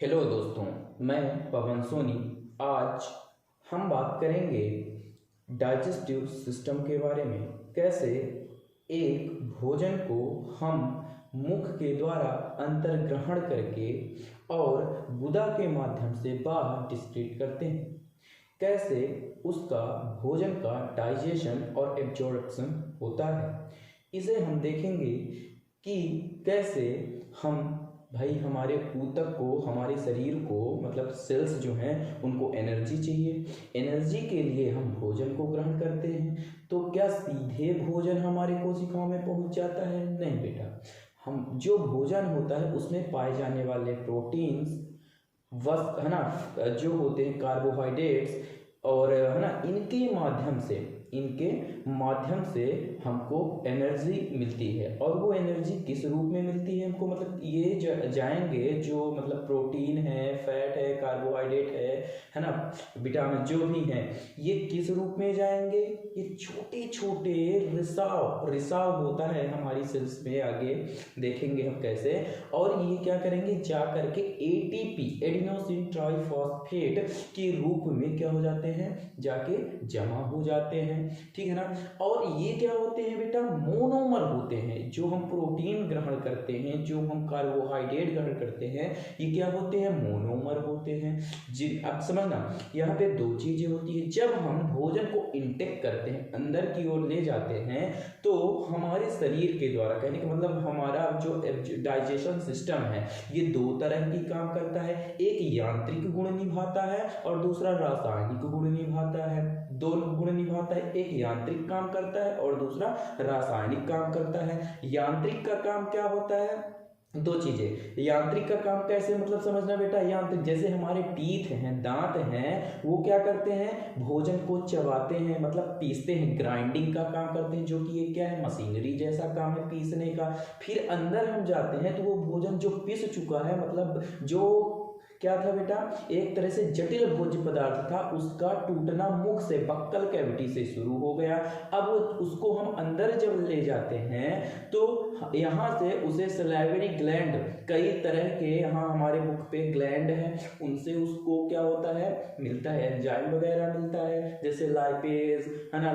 Hello दोस्तों, मैं पवन सोनी। आज हम बात करेंगे डाइजेस्टिव सिस्टम के बारे में। कैसे एक भोजन को हम मुख के द्वारा अंतर्ग्रहण करके और गुदा के माध्यम से बाहर डिस्क्रीट करते हैं। कैसे उसका भोजन का डाइजेशन और एब्जॉर्प्शन होता है, इसे हम देखेंगे कि कैसे हम हमारे ऊतक को, हमारे शरीर को, मतलब सेल्स जो हैं उनको एनर्जी चाहिए। एनर्जी के लिए हम भोजन को ग्रहण करते हैं। तो क्या सीधे भोजन हमारे कोशिकाओं में पहुंच जाता है? नहीं बेटा। हम जो भोजन होता है उसमें पाए जाने वाले प्रोटीन्स है ना, जो होते हैं कार्बोहाइड्रेट्स और है ना, इनके माध्यम से हमको एनर्जी मिलती है। और वो एनर्जी किस रूप में मिलती है हमको, मतलब ये जाएंगे जो मतलब प्रोटीन है, फैट है, कार्बोहाइड्रेट है ना, विटामिन जो भी हैं, ये किस रूप में जाएंगे? ये छोटे छोटे रिसाव होता है हमारी सेल्स में, आगे देखेंगे हम कैसे। और ये क्या करेंगे, जा करके एटीपी, एडिनोसिन ट्राइफॉस्फेट के रूप में क्या हो जाते हैं, जाके जमा हो जाते हैं। ठीक है ना। और ये क्या होते हैं बेटा, मोनोमर होते हैं। जो हम प्रोटीन ग्रहण करते हैं, जो हम कार्बोहाइड्रेट ग्रहण करते हैं, ये क्या होते हैं, मोनोमर होते हैं। अब समझना, यहाँ पे दो चीजें होती है। जब हम भोजन को इंटेक करते हैं, अंदर की ओर ले जाते हैं, तो हमारे शरीर के द्वारा, कहने का मतलब हमारा जो डाइजेशन सिस्टम है ये दो तरह की काम करता है। एक यांत्रिक गुण निभाता है और दूसरा रासायनिक गुण निभाता है। दो गुण निभाता है, एक यांत्रिक काम करता है और दूसरा रासायनिक काम करता है। यांत्रिक का काम क्या होता है, दो चीजें। यांत्रिक का काम कैसे, मतलब समझना बेटा, यांत्रिक जैसे हमारे टीथ हैं, दांत हैं, वो क्या करते हैं, भोजन को चबाते हैं, मतलब पीसते हैं, ग्राइंडिंग का काम करते हैं, जो कि ये क्या है, मशीनरी जैसा काम है पीसने का। फिर अंदर हम जाते हैं तो वो भोजन जो पिस चुका है, मतलब जो क्या था बेटा, एक तरह से जटिल भोज्य पदार्थ था, उसका टूटना मुख से, बक्कल कैविटी से शुरू हो गया। अब उसको हम अंदर जब ले जाते हैं तो यहाँ से उसे सलाइवरी ग्लैंड, कई तरह के यहाँ हमारे मुख पे ग्लैंड है, उनसे उसको क्या होता है, मिलता है एंजाइम वगैरह मिलता है, जैसे लाइपेज है ना,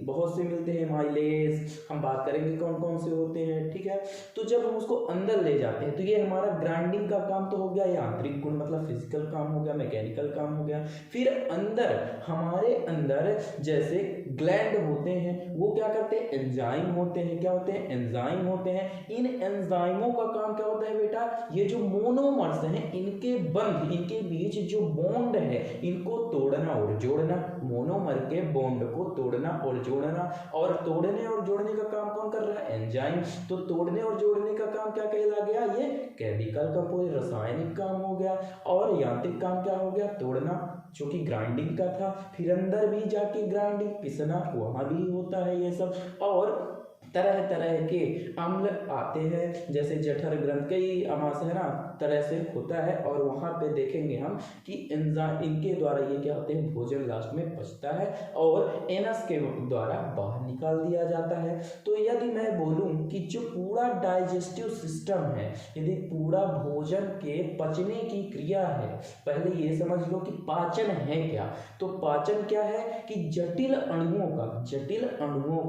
बहुत से मिलते हैं, माइलेज, हम बात करेंगे कौन कौन से होते हैं। ठीक है। तो जब हम उसको अंदर ले जाते हैं तो ये हमारा ग्राइंडिंग का काम तो हो गया, यांत्रिक गुण मतलब फिजिकल काम हो गया, मैकेनिकल काम हो गया। फिर अंदर, हमारे अंदर जैसे ग्लैंड होते हैं, वो क्या करते हैं, एंजाइम होते हैं। क्या होते हैं, एंजाइम होते हैं। इन एंजाइमों का काम क्या होता है बेटा, ये जो मोनोमर्स हैं, इनके बंध, इनके बीच जो बॉन्ड है, इनको तोड़ना और जोड़ना। मोनोमर के बॉन्ड को तोड़ना और जोड़ना। और तोड़ने और जोड़ने का काम कौन कर रहा है, एंजाइम। तो तोड़ने और जोड़ने का काम क्या कहला गया, ये केमिकल कंपोज, रासायनिक काम हो गया। और यांत्रिक काम क्या हो गया, तोड़ना, जो कि ग्राइंडिंग का था। फिर अंदर भी जाके ग्राइंडिंग, पिसना, वहां भी होता है ये सब। और तरह तरह के अम्ल आते हैं, जैसे जठर ग्रंथ, कई अमाशय है ना, तरह से होता है। और वहां पे देखेंगे हम कि इनके द्वारा ये क्या होते हैं, भोजन लास्ट में पचता है और एनस के द्वारा बाहर निकाल दिया जाता है। तो यदि मैं बोलूं कि जो पूरा डाइजेस्टिव सिस्टम है, यदि पूरा भोजन के पचने की क्रिया है, पहले ये समझ लो कि पाचन है क्या। तो पाचन क्या है कि जटिल अणुओं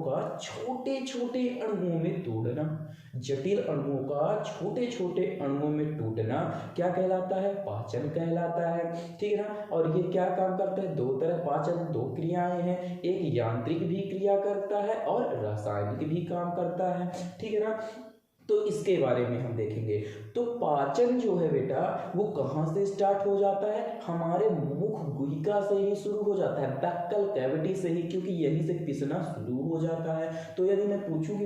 का छोटे छोटे अणुओं में तोड़ना, जटिल अणुओं का छोटे छोटे अणुओं में टूटना क्या कहलाता है, पाचन कहलाता है। ठीक है ना। और ये क्या काम करता है, दो तरह, पाचन दो क्रियाएं हैं, एक यांत्रिक भी क्रिया करता है और रासायनिक भी काम करता है। ठीक है ना। तो इसके बारे में हम देखेंगे। तो पाचन जो है बेटा, वो कहाँ से स्टार्ट हो जाता है, हमारे मुख गुहिका से ही शुरू हो जाता है, बक्कल कैविटी से ही, क्योंकि यहीं से पिसना शुरू हो जाता है। तो यदि मैं पूछूं कि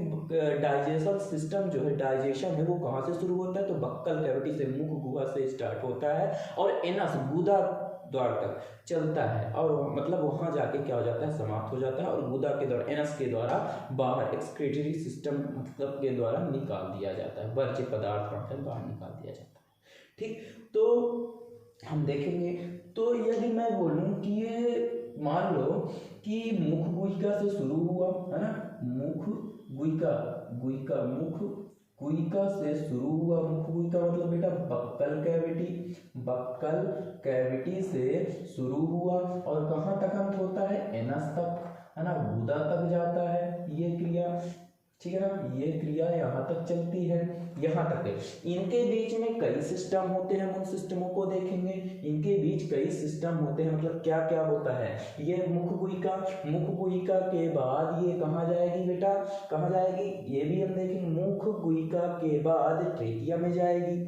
डाइजेशन सिस्टम जो है, डाइजेशन है, वो कहाँ से शुरू होता है, तो बक्कल कैविटी से, मुख गुहा से स्टार्ट होता है और एनस, गुदा द्वार तक चलता है। और मतलब वहां जाके क्या हो जाता है, समाप्त हो जाता है और गुदा के द्वारा, एनस के द्वारा बाहर, एक्सक्रीटरी सिस्टम मतलब के द्वारा निकाल दिया जाता है, वर्ज्य पदार्थ बाहर निकाल दिया जाता है। ठीक। तो हम देखेंगे। तो यदि मैं बोलूं कि ये मान लो कि मुख गुहिका से शुरू हुआ है ना, मुख गुहिका, मुख कुइका से शुरू हुआ, मुख कुइका मतलब बेटा बक्कल कैविटी, बक्कल कैविटी से शुरू हुआ और कहाँ तक अंत होता है, एनस तक, है ना, गुदा तक जाता है ये क्रिया, ठीक है ना। ये क्रिया यहाँ तक चलती है, यहाँ तक है। इनके बीच में कई सिस्टम होते हैं, हम उन सिस्टमों को देखेंगे। इनके बीच कई सिस्टम होते हैं, मतलब क्या क्या होता है। ये मुख गुहिका, मुख गुहिका के बाद ये कहाँ जाएगी बेटा, कहाँ जाएगी, ये भी हम देखेंगे। मुख गुहिका के बाद ट्रेकिया में जाएगी,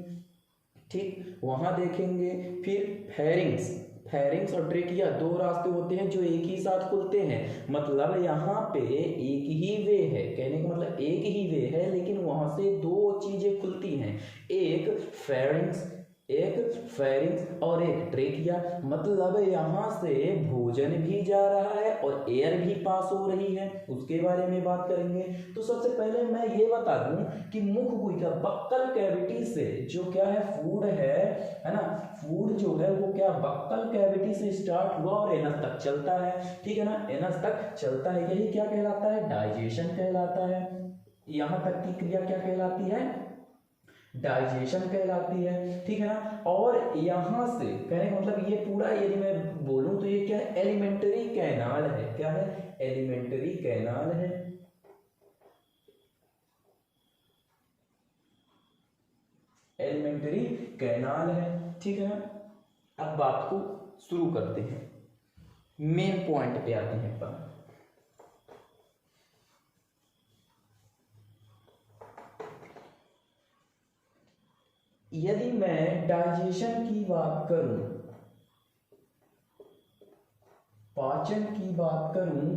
ठीक, वहां देखेंगे। फिर फेरिंग्स, फेरिंग्स और ट्रेकिया दो रास्ते होते हैं जो एक ही साथ खुलते हैं, मतलब यहाँ पे एक ही वे है, कहने का मतलब एक ही वे है, लेकिन वहां से दो चीजें खुलती हैं, एक फेरिंग्स, एक फेरिंग्स और एक ट्रेकिया, मतलब यहाँ से भोजन भी जा रहा है और एयर भी पास हो रही है, उसके बारे में बात करेंगे। तो सबसे पहले मैं ये बता दूं कि मुख गुहिका बक्कल कैविटी से जो क्या है फूड है ना, फूड जो है वो क्या बक्कल कैविटी से स्टार्ट हुआ और एनस तक चलता है, ठीक है ना, एनस तक चलता है, यही क्या कहलाता है, डाइजेशन कहलाता है। यहाँ तक की क्रिया क्या कहलाती है, डाइजेशन कहलाती है, ठीक है ना। और यहां से कहने का मतलब ये पूरा यदि मैं बोलूं तो ये क्या है, एलिमेंट्री कैनाल है, क्या है, एलिमेंट्री कैनाल है। एलिमेंट्री कैनाल है, ठीक है ना। अब बात को शुरू करते हैं, मेन पॉइंट पे आते हैं अपन। यदि मैं डाइजेशन की बात करूं, पाचन की बात करूं,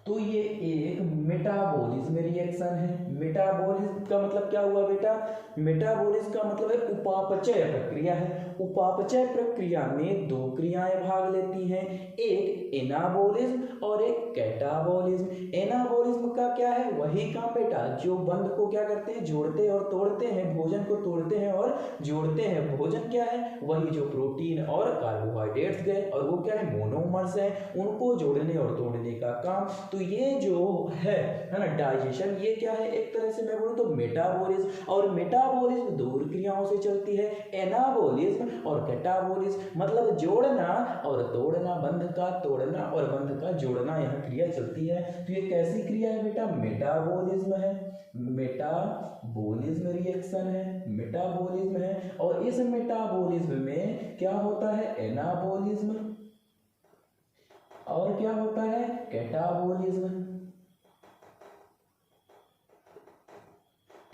तो ये एक मेटाबॉलिज्म रिएक्शन है। मेटाबॉलिज्म का मतलब क्या हुआ बेटा, मेटाबॉलिज्म का मतलब है उपापचय प्रक्रिया है। उपापचय प्रक्रिया में दो क्रियाएं भाग लेती हैं, एक एनाबॉलिज्म और एक कैटाबॉलिज्म। एनाबॉलिज्म का क्या है, वही काम बेटा जो बंध को क्या करते हैं, जोड़ते और तोड़ते हैं, भोजन को तोड़ते हैं और जोड़ते हैं। भोजन क्या है, वही जो प्रोटीन और कार्बोहाइड्रेट्स गए और वो क्या है, मोनोमर्स है, उनको जोड़ने और तोड़ने का काम। तो ये जो है ना डाइजेशन, ये क्या है, एक तरह से मैं बोलूं तो मेटाबॉलिज्म। और मेटाबॉलिज्म दो क्रियाओं से चलती है, एनाबॉलिज्म और कैटाबॉलिज्म, मतलब जोड़ना और तोड़ना, बंध का तोड़ना और बंध का जोड़ना, यह क्रिया चलती है। तो ये कैसी क्रिया है बेटा, मेटाबॉलिज्म है, मेटाबॉलिज्म रिएक्शन है, मेटाबॉलिज्म है। और इस मेटाबॉलिज्म में क्या होता है, एनाबॉलिज्म और क्या होता है, कैटाबॉलिज्म,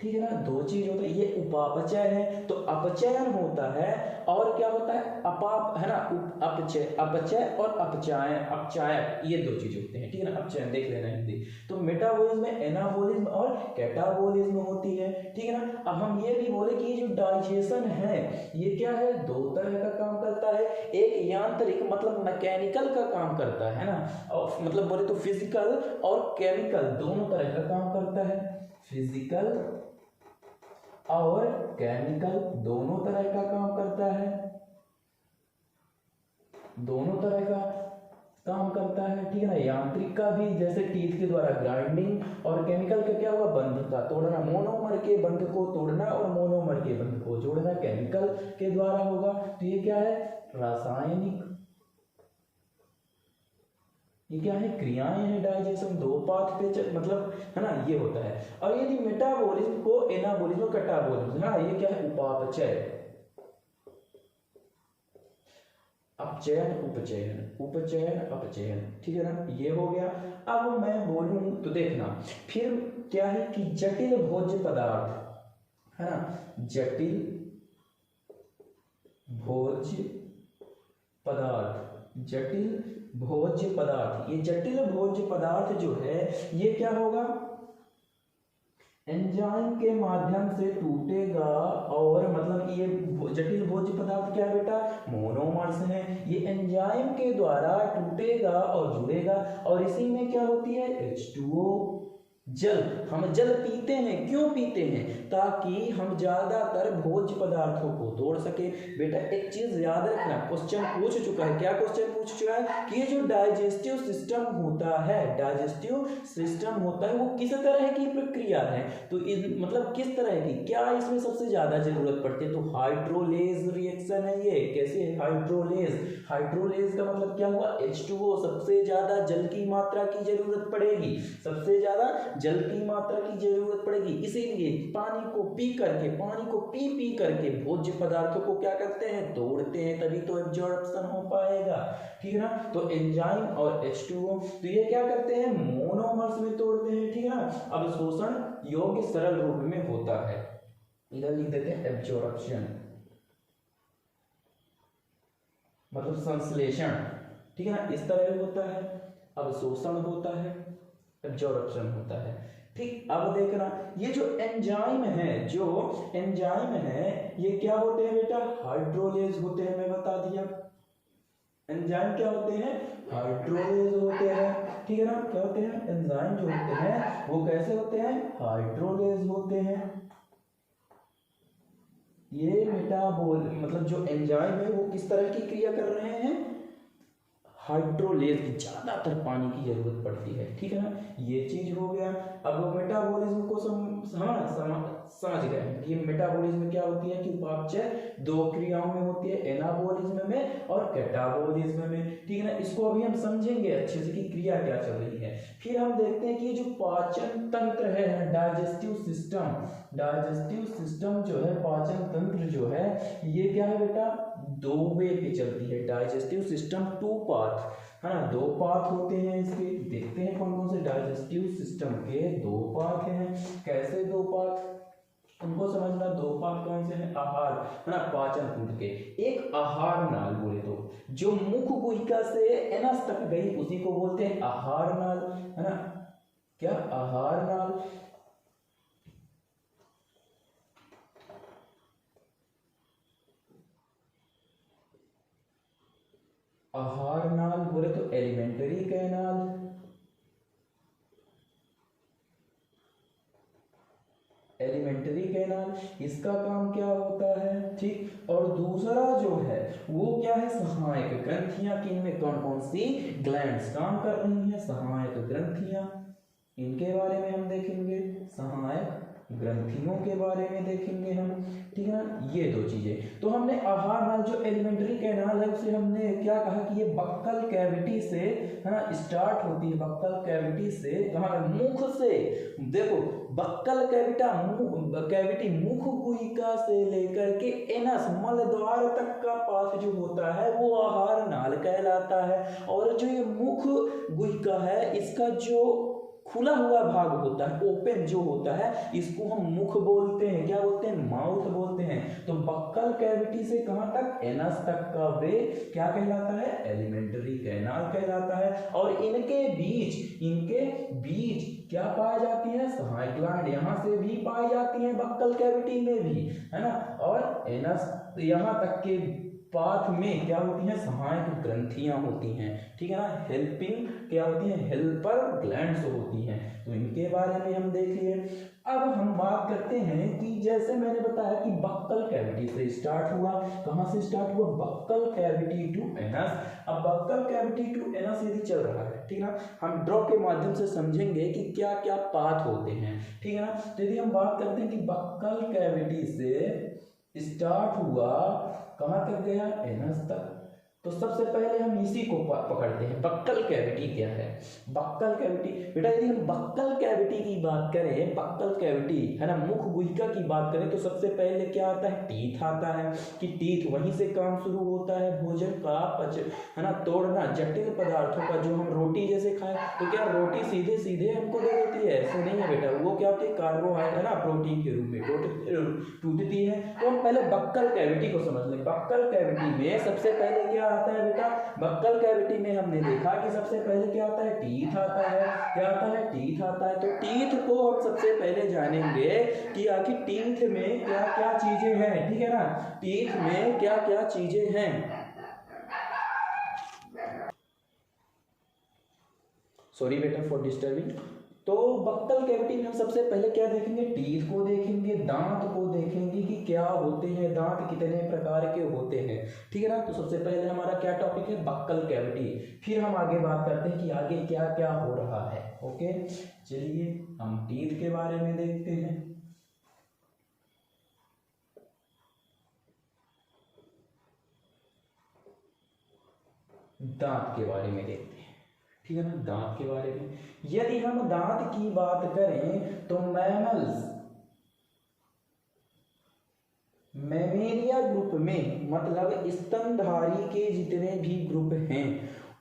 ठीक है ना। दो चीज होता है, ये उपापचय है तो अपचयन होता है, और क्या होता है, अपाप है ना, अपचय, अपचय और अपचायन, अपचायक, ये दो चीज होते हैं, ठीक है ना। अपचयन देख लेना हिंदी। तो मेटाबॉलिज्म में एनाबॉलिज्म और कैटाबॉलिज्म होती है, ठीक है ना। अब हम ये भी बोले कि ये जो डाइजेशन है ये क्या है, दो तरह का काम करता है, एक यांत्रिक मतलब मैकेनिकल का काम करता है ना, और मतलब बोले तो फिजिकल और केमिकल दोनों तरह का काम करता है, फिजिकल और केमिकल दोनों तरह का काम करता है, दोनों तरह का काम करता है, ठीक है ना। यांत्रिक का भी जैसे टीथ के द्वारा ग्राइंडिंग, और केमिकल का क्या हुआ, बंध का तोड़ना, मोनोमर के बंध को तोड़ना और मोनोमर के बंध को जोड़ना केमिकल के द्वारा होगा। तो ये क्या है, रासायनिक, ये क्या है, क्रियाएं हैं, डाइजेशन दो पाथ पे मतलब है ना, ये होता है। और यदि मेटाबॉलिज्म को एनाबॉलिज्म और कैटाबॉलिज्म, हाँ ये क्या है, उपापचय, अपचयन उपचयन, उपचयन अपचयन, ठीक है ना, ये हो गया। अब मैं बोलूं तो देखना, फिर क्या है कि जटिल भोज्य पदार्थ है ना, जटिल भोज्य पदार्थ, जटिल भोज्य पदार्थ, ये जटिल भोज्य पदार्थ जो है ये क्या होगा, एंजाइम के माध्यम से टूटेगा, और मतलब ये जटिल भोज्य पदार्थ क्या है बेटा, मोनोमर्स हैं, ये एंजाइम के द्वारा टूटेगा और जुड़ेगा, और इसी में क्या होती है, H2O जल, हम जल पीते हैं, क्यों पीते हैं? ताकि हम ज्यादातर भोज्य पदार्थों को तोड़ सके। बेटा एक चीज याद रखना, क्वेश्चन पूछ चुका है, क्या क्वेश्चन पूछ चुका है कि ये जो डाइजेस्टिव सिस्टम होता है, डाइजेस्टिव सिस्टम होता है वो किस तरह की प्रक्रिया है, तो मतलब किस तरह की, क्या इसमें सबसे ज्यादा जरूरत पड़ती है? तो हाइड्रोलेज रिएक्शन है ये। कैसे है हाइड्रोलेज? हाइड्रोलेज का मतलब क्या हुआ? H2O, सबसे ज्यादा जल की मात्रा की जरूरत पड़ेगी, सबसे ज्यादा जल की मात्रा की जरूरत पड़ेगी। इसीलिए पानी को पी करके, पानी को पी करके भोज्य पदार्थों को क्या करते हैं? तोड़ते हैं, तभी तो एब्जॉर्प्शन हो पाएगा। ठीक है ना? तो एंजाइम और H2O तो ये क्या करते हैं? मोनोमर्स में तोड़ते हैं। ठीक है ना? अब शोषण योग्य सरल रूप में होता है, इधर लिख देते हैं एब्जॉर्प्शन, मतलब संश्लेषण। ठीक है ना? इस तरह होता है। अब शोषण होता है, एब्जॉर्प्शन होता है। ठीक, अब देखना ये जो एंजाइम है, जो एंजाइम है ये क्या होते हैं बेटा? हाइड्रोलेज होते हैं, मैं बता दिया। एंजाइम क्या होते हैं? हाइड्रोलेज होते हैं। ठीक है ना? क्या होते हैं? एंजाइम जो होते हैं वो कैसे होते हैं? हाइड्रोलेज होते हैं। ये मेटाबॉल मतलब जो एंजाइम है वो किस तरह की क्रिया कर रहे हैं? हाइड्रोलेज की, ज्यादातर पानी की जरूरत पड़ती है। ठीक है ना? ये चीज हो गया। अब मेटाबॉलिज्म को समझ गए। ये मेटाबॉलिज्म क्या होती है कि उपापचय दो क्रियाओं में होती है, एनाबॉलिज्म में और कैटाबॉलिज्म में। ठीक है ना? इसको अभी हम समझेंगे अच्छे से कि क्रिया क्या चल रही है। फिर हम देखते हैं कि ये जो पाचन तंत्र है, डाइजेस्टिव सिस्टम, डाइजेस्टिव सिस्टम जो है, पाचन तंत्र जो है, ये क्या है बेटा? दो वे पे चलती है। डाइजेस्टिव सिस्टम टू पाथ है ना, दो पाथ होते हैं इसके। देखते हैं कौन कौन से डाइजेस्टिव सिस्टम के दो पाथ हैं। कैसे दो पाथ, उनको समझना। दो पाथ कौन से हैं? आहार है ना, पाचन तंत्र के। एक आहार नाल बोले तो जो मुख गुहिका से एनस तक गई उसी को बोलते हैं आहार नाल, है ना? क्या? आहार नाल। आहार नाल बोले तो एलिमेंट्री कैनाल, एलिमेंट्री कैनाल, इसका काम क्या होता है? ठीक। और दूसरा जो है वो क्या है? सहायक ग्रंथियां, कि इनमें कौन कौन सी ग्लैंड्स काम कर रही हैं? सहायक ग्रंथियां, इनके बारे में हम देखेंगे। सहायक ग्रंथियों के बारे में देखेंगे हम। ठीक है ना? ये दो चीजें। तो हमने आहार नाल जो एलिमेंट्री कैनाल है उसे हमने क्या कहा कि ये बक्कल कैविटी से है ना स्टार्ट होती है। बक्कल कैविटी से कहाँ? मुख से। देखो बक्कल कैविटी मुख गुहिका से लेकर के एनस मल द्वार तक का पाथ जो होता है वो आहार नाल कहलाता है। और जो ये मुख गुहिका है इसका जो खुला हुआ भाग होता है, ओपन जो होता है, इसको हम मुख बोलते हैं। क्या बोलते हैं? माउथ बोलते हैं। तो बक्कल कैविटी से कहां तक? एनस तक का वे क्या कहलाता है? एलिमेंट्री कैनाल कहलाता है। और इनके बीच क्या पाई जाती है? सहायक ग्लैंड यहां से भी पाई जाती है, बक्कल कैविटी में भी, है ना? और एनस यहां तक के पाथ में क्या होती हैं? सहायक ग्रंथियां होती हैं। ठीक है ना? हेल्पिंग क्या होती हैं? हेल्पर ग्लैंड्स होती हैं। तो इनके बारे में हम देख लिए। अब हम बात करते हैं कि जैसे मैंने बताया कि बक्कल कैविटी से स्टार्ट हुआ। कहां से स्टार्ट हुआ? Buccal cavity to anus. अब बक्कल कैविटी टू एनस यदि चल रहा है, ठीक है ना, हम ड्रॉ के माध्यम से समझेंगे कि क्या क्या पाथ होते हैं। ठीक है ना? तो यदि हम बात करते हैं कि बक्कल कैविटी से स्टार्ट हुआ, कहां तक गया? एनस तक। तो सबसे पहले हम इसी को पकड़ते हैं। बक्कल कैविटी क्या है? बक्कल कैविटी बेटा यदि हम बक्कल कैविटी की बात करें, बक्कल कैविटी है ना, मुख गुहिका की बात करें तो सबसे पहले क्या आता है? टीथ आता है। कि टीथ वहीं से काम शुरू होता है भोजन का है ना, तोड़ना जटिल पदार्थों का। जो हम रोटी जैसे खाएं तो क्या रोटी सीधे सीधे हमको दे देती है? ऐसे नहीं है बेटा, वो क्या होती है? कार्बोहाइड्रेट है ना, प्रोटीन के रूप में टूटती है। तो हम पहले बक्कल कैविटी को समझ लें। बक्कल कैविटी में सबसे पहले क्या आता है बेटा? बक्कल कैविटी में हमने देखा कि सबसे पहले क्या आता है? टीथ आता है। क्या आता है? टीथ आता है। तो टीथ को हम सबसे पहले जानेंगे कि आखिर टीथ में क्या क्या चीजें हैं। ठीक है ना? टीथ में क्या क्या चीजें हैं। सॉरी बेटा फॉर डिस्टर्बिंग। तो बक्कल कैविटी में हम सबसे पहले क्या देखेंगे, टीथ को देखेंगे, दांत को देखेंगे कि क्या होते हैं, दांत कितने प्रकार के होते हैं, ठीक है ना। तो सबसे पहले हमारा क्या टॉपिक है, बक्कल कैविटी। फिर हम आगे बात करते हैं कि आगे क्या क्या हो रहा है। ओके, चलिए हम टीथ के बारे में देखते हैं। दांत के बारे में देखते हैं, ठीक है ना। दांत के बारे में यदि हम दांत की बात करें तो मैमेलिया ग्रुप में, मतलब स्तनधारी के जितने भी ग्रुप हैं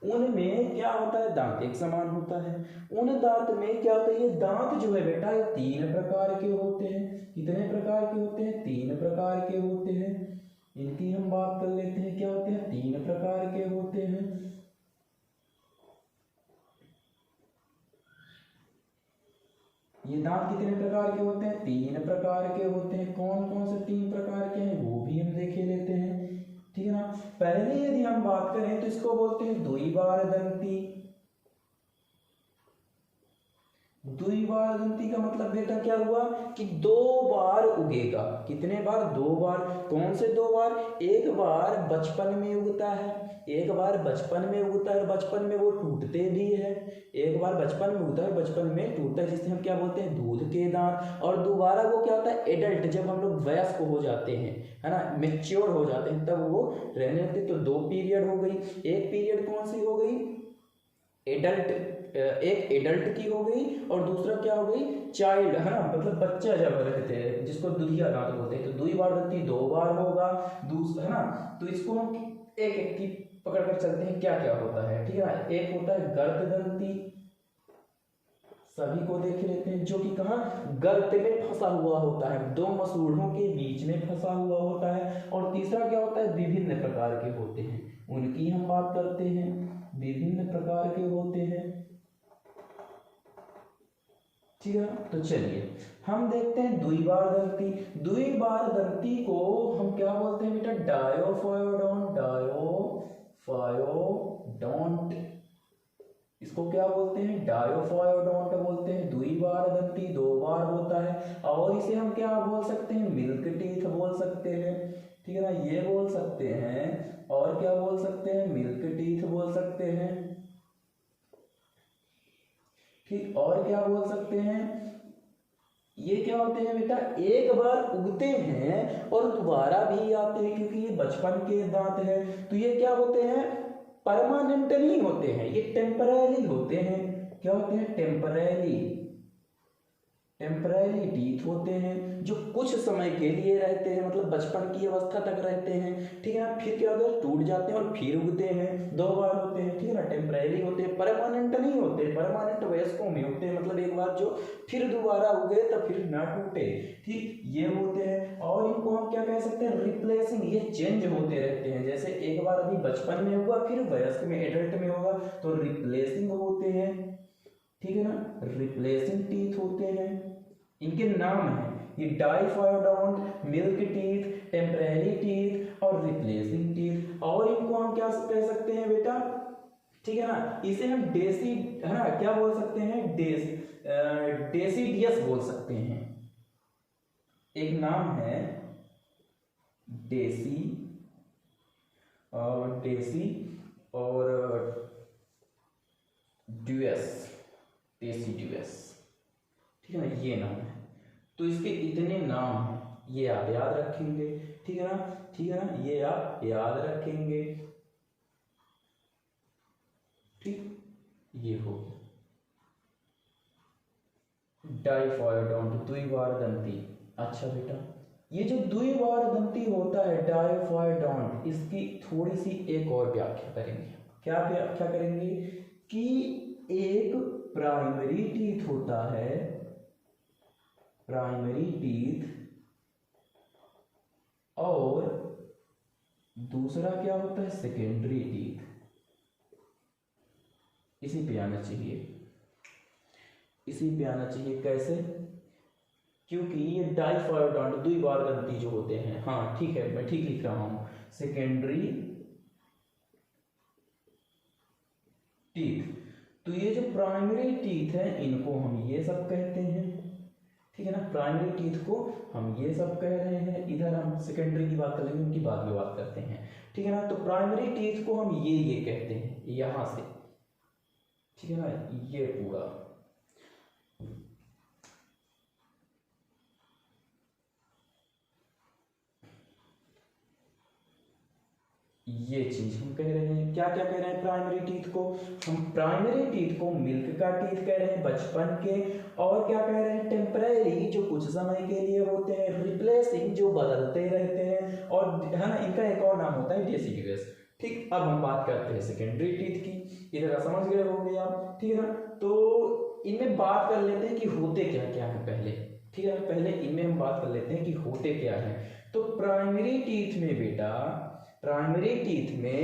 उनमें क्या होता है, दांत एक समान होता है। उन दांत में क्या होता है, ये दांत जो है बेटा ये 3 प्रकार के होते हैं। कितने प्रकार के होते हैं, 3 प्रकार के होते हैं। इनकी हम बात कर लेते हैं, क्या होते हैं, 3 प्रकार के होते हैं। ये दांत कितने प्रकार के होते हैं, 3 प्रकार के होते हैं। कौन कौन से 3 प्रकार के हैं वो भी हम देख लेते हैं, ठीक है ना। पहले यदि हम बात करें तो इसको बोलते हैं द्विबार दंती। द्विबार दंती का मतलब बेटा क्या हुआ कि 2 बार उगेगा। कितने बार, 2 बार। कौन से 2 बार, एक बार बचपन में उगता है, एक बार बचपन में उगता है, बचपन में वो टूटते भी है। एक बार बचपन में उगता है, बचपन में टूटता है, जिसे हम क्या बोलते हैं, दूध के दांत। और दोबारा वो क्या होता है, एडल्ट, जब हम लोग वयस्क हो जाते हैं, है ना, मैच्योर हो जाते हैं, तब वो रहने लगते। तो 2 पीरियड हो गई। एक पीरियड कौन सी हो गई, एडल्ट, एक एडल्ट की हो गई, और दूसरा क्या हो गई, चाइल्ड, है ना, मतलब बच्चा जब रहते हैं, जिसको दुधिया दांत बोलते हैं। तो द्विबार दंती 2 बार होगा, दूसरा, है ना। तो इसको हम एक एक की पकड़ कर चलते हैं, क्या क्या होता है, ठीक है ना। एक होता है गर्त दंती, सभी को देख लेते हैं, जो कि कहाँ, गर्त में फंसा हुआ होता है, 2 मसूड़ों के बीच में फंसा हुआ होता है। और तीसरा क्या होता है, विभिन्न प्रकार के होते हैं, उनकी हम बात करते हैं, विभिन्न प्रकार के होते हैं, ठीक है। तो चलिए हम देखते हैं द्विबार दंती। द्विबार दंती को हम क्या बोलते हैं बेटा, डायोफायोडोंट, डायोफायोडोंट, इसको क्या बोलते हैं, डायोफायोडोंट बोलते हैं। द्विबार दंती 2 बार होता है, और इसे हम क्या बोल सकते हैं, मिल्क टीथ बोल सकते हैं, ठीक है ना, ये बोल सकते हैं। और क्या बोल सकते हैं, मिल्क टीथ बोल सकते हैं, ठीक। और क्या बोल सकते हैं, ये क्या होते हैं बेटा, एक बार उगते हैं और दोबारा भी आते हैं, क्योंकि ये बचपन के दांत है। तो ये क्या होते हैं, परमानेंट नहीं होते हैं, ये टेम्पररी होते हैं। क्या होते हैं, टेम्पररी टीथ होते हैं, जो कुछ समय के लिए रहते हैं, मतलब बचपन की अवस्था तक रहते हैं, ठीक है ना। फिर क्या होता है, टूट जाते हैं और फिर उगते हैं। 2 बार होते हैं, ठीक है ना, टेम्पररी होते हैं, परमानेंट नहीं होते। परमानेंट वयस्कों में होते हैं, मतलब एक बार जो फिर दोबारा उगे तब फिर ना टूटे, ठीक, ये होते हैं। और इनको हम क्या कह सकते हैं, रिप्लेसिंग, ये चेंज होते रहते हैं। जैसे एक बार अभी बचपन में हुआ, फिर वयस्क में, एडल्ट में होगा, तो रिप्लेसिंग होते हैं, ठीक है ना, रिप्लेसिंग टीथ होते हैं। इनके नाम हैं, ये diphyodont, milk teeth, temporary teeth और रिप्लेसिंग टीथ। और इनको हम क्या कह सकते हैं बेटा, ठीक है ना, इसे हम डेसी, है ना, क्या बोल सकते हैं, डेसीडियस बोल सकते हैं। एक नाम है डेसी और ड्यूएस, डेसीड्यूएस, ठीक है ना, ये नाम है। तो इसके इतने नाम हैं, ये आप याद रखेंगे, ठीक है ना, ठीक है ना, ये आप याद रखेंगे, ठीक। ये हो डाइफायोडोंट, द्विबार दंती। अच्छा बेटा, ये जो द्विबार दंती होता है डाइफायोडोंट, इसकी थोड़ी सी एक और व्याख्या करेंगे। क्या व्याख्या करेंगे कि एक प्राइमरी टीथ होता है, प्राइमरी टीथ, और दूसरा क्या होता है, सेकेंडरी टीथ। इसी पे आना चाहिए, इसी पे आना चाहिए। कैसे, क्योंकि ये डाइफायोडोंट, द्विबार दंती जो होते हैं, हाँ ठीक है, मैं ठीक लिख रहा हूं, सेकेंडरी टीथ। तो ये जो प्राइमरी टीथ है इनको हम ये सब कहते हैं, ठीक है ना। प्राइमरी टीथ को हम ये सब कह रहे हैं, इधर हम सेकेंडरी की बात करेंगे, उनकी बाद में बात करते हैं, ठीक है ना। तो प्राइमरी टीथ को हम ये कहते हैं यहां से, ठीक है ना, ये पूरा। ये चीज हम कह रहे हैं, क्या क्या कह रहे हैं प्राइमरी टीथ को, हम प्राइमरी टीथ को मिल्क का टीथ कह रहे हैं बचपन के, और क्या कह रहे हैं टेम्परेरी जो कुछ समय के लिए होते हैं, रिप्लेसिंग जो बदलते रहते हैं, और है ना इनका एक और नाम होता है डेसिडुअस। ठीक, अब हम बात करते हैं सेकेंडरी टीथ की, इधर समझ गए होंगे आप, ठीक है ना। तो इनमें बात कर लेते हैं कि होते क्या क्या है पहले, ठीक है, पहले इनमें हम बात कर लेते हैं कि होते क्या है। तो प्राइमरी टीथ में बेटा, प्राइमरी टीथ में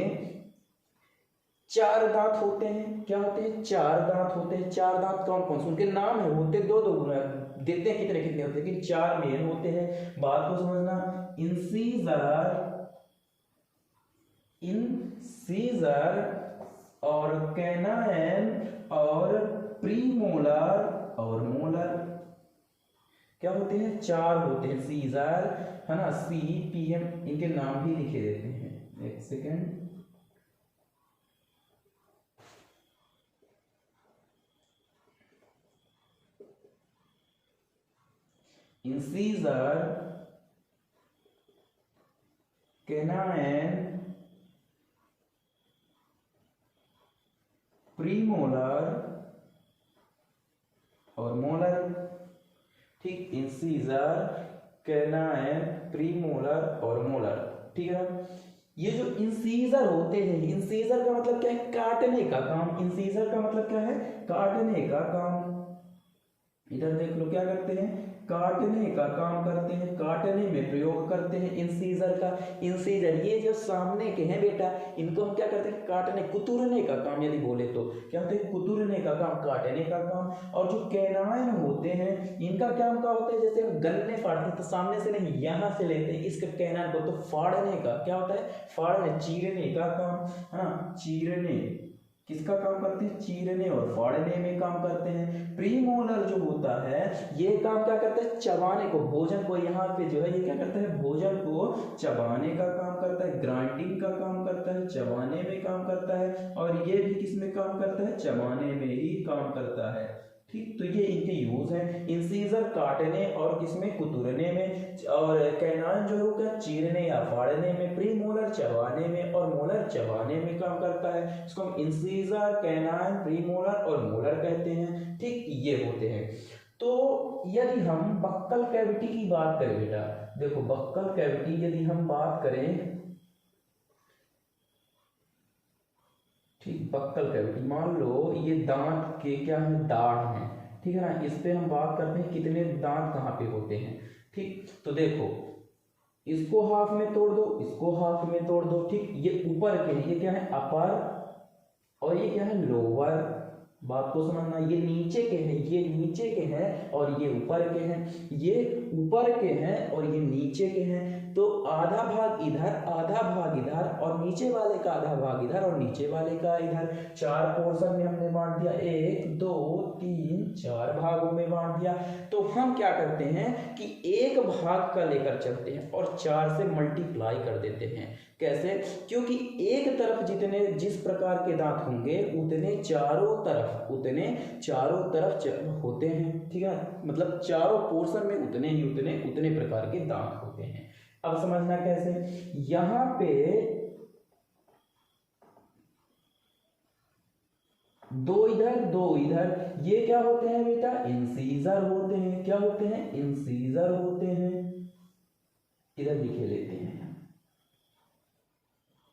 4 दांत होते हैं, क्या होते हैं 4 दांत होते हैं। 4 दांत कौन कौन से, उनके नाम है, होते दो देते हैं कितने कितने होते हैं, लेकिन 4 मेन होते हैं। बात को समझना, इंसीजर और कैनाइन और प्रीमोलर और मोलर, क्या होते हैं 4 होते हैं। सीजर है ना, CPM, इनके नाम भी लिखे देते हैं, एक सेकेंड। इंसीजर, कैनाइन, प्रीमोलर और मोलर, ठीक, इंसीजर, कैनाइन, प्रीमोलर और मोलर, ठीक है ना। ये जो इंसीजर होते हैं, इंसीजर का मतलब क्या है, काटने का काम। इंसीजर का मतलब क्या है, काटने का काम। इधर देख लो, क्या करते हैं, काटने का काम करते हैं, काटने में प्रयोग करते हैं इंसीजर का। इंसीजर ये जो सामने के हैं बेटा, इनको हम क्या करते हैं, काटने, कुतुरने का काम, यदि बोले तो क्या होते हैं, कुतुरने का काम, काटने का काम। और जो कैनाइन होते हैं, इनका काम क्या होता है, जैसे हम गन्ने फाड़ते हैं तो सामने से नहीं, यहाँ से लेते हैं इसके कैनाइन को, तो फाड़ने का क्या होता है, फाड़ने, चीरने का काम, है ना, चीरने, किसका काम करते हैं, चीरने और फाड़ने में काम करते हैं। प्रीमोलर जो होता है, ये काम क्या करता है, चबाने को, भोजन को, यहाँ पे जो है ये क्या करता है, भोजन को चबाने का काम करता है, ग्राइंडिंग का काम करता है, चबाने में काम करता है। और ये भी किस में काम करता है, चबाने में ही काम करता है, ठीक। तो ये इनके यूज है, इंसीजर काटने और किसमें, कुतुरने में, और कैनाइन जो होगा चीरने या फाड़ने में, प्रीमोलर चबाने में और मोलर चबाने में काम करता है। इसको हम इंसीजर, कैनाइन, प्रीमोलर और मोलर कहते हैं, ठीक, ये होते हैं। तो यदि हम बक्कल कैविटी की बात करें बेटा, देखो बक्कल कैविटी यदि हम बात करें, ठीक, बक्कल कैविटी, मान लो ये दांत के क्या है, दाढ़ है, ठीक है ना। इस पे हम बात करते हैं कितने दांत कहाँ पे होते हैं, ठीक। तो देखो, इसको हाफ में तोड़ दो, इसको हाफ में तोड़ दो, ठीक। ये ऊपर के हैं, ये क्या है, अपर, और ये क्या है, लोअर। बात को समझना, ये नीचे के हैं, ये नीचे के हैं, और ये ऊपर के हैं, ये ऊपर के हैं और ये नीचे के हैं। तो आधा भाग इधर, आधा भाग इधर, और नीचे वाले का आधा भाग इधर और नीचे वाले का इधर। 4 पोर्शन में हमने बांट दिया, 1 2 3 4 भागों में बांट दिया। तो हम क्या करते हैं कि एक भाग का लेकर चलते हैं और 4 से मल्टीप्लाई कर देते हैं। कैसे, क्योंकि एक तरफ जितने, जिस प्रकार के दांत होंगे उतने चारों तरफ, उतने चारों तरफ होते हैं, ठीक है, मतलब चारों पोर्शन में उतने ही उतने प्रकार के दांत होते हैं। अब समझना कैसे, यहां पे 2 इधर 2 इधर, ये क्या होते हैं बेटा, इंसीजर होते हैं। क्या होते हैं, इंसीजर होते हैं, इधर लिखे लेते हैं,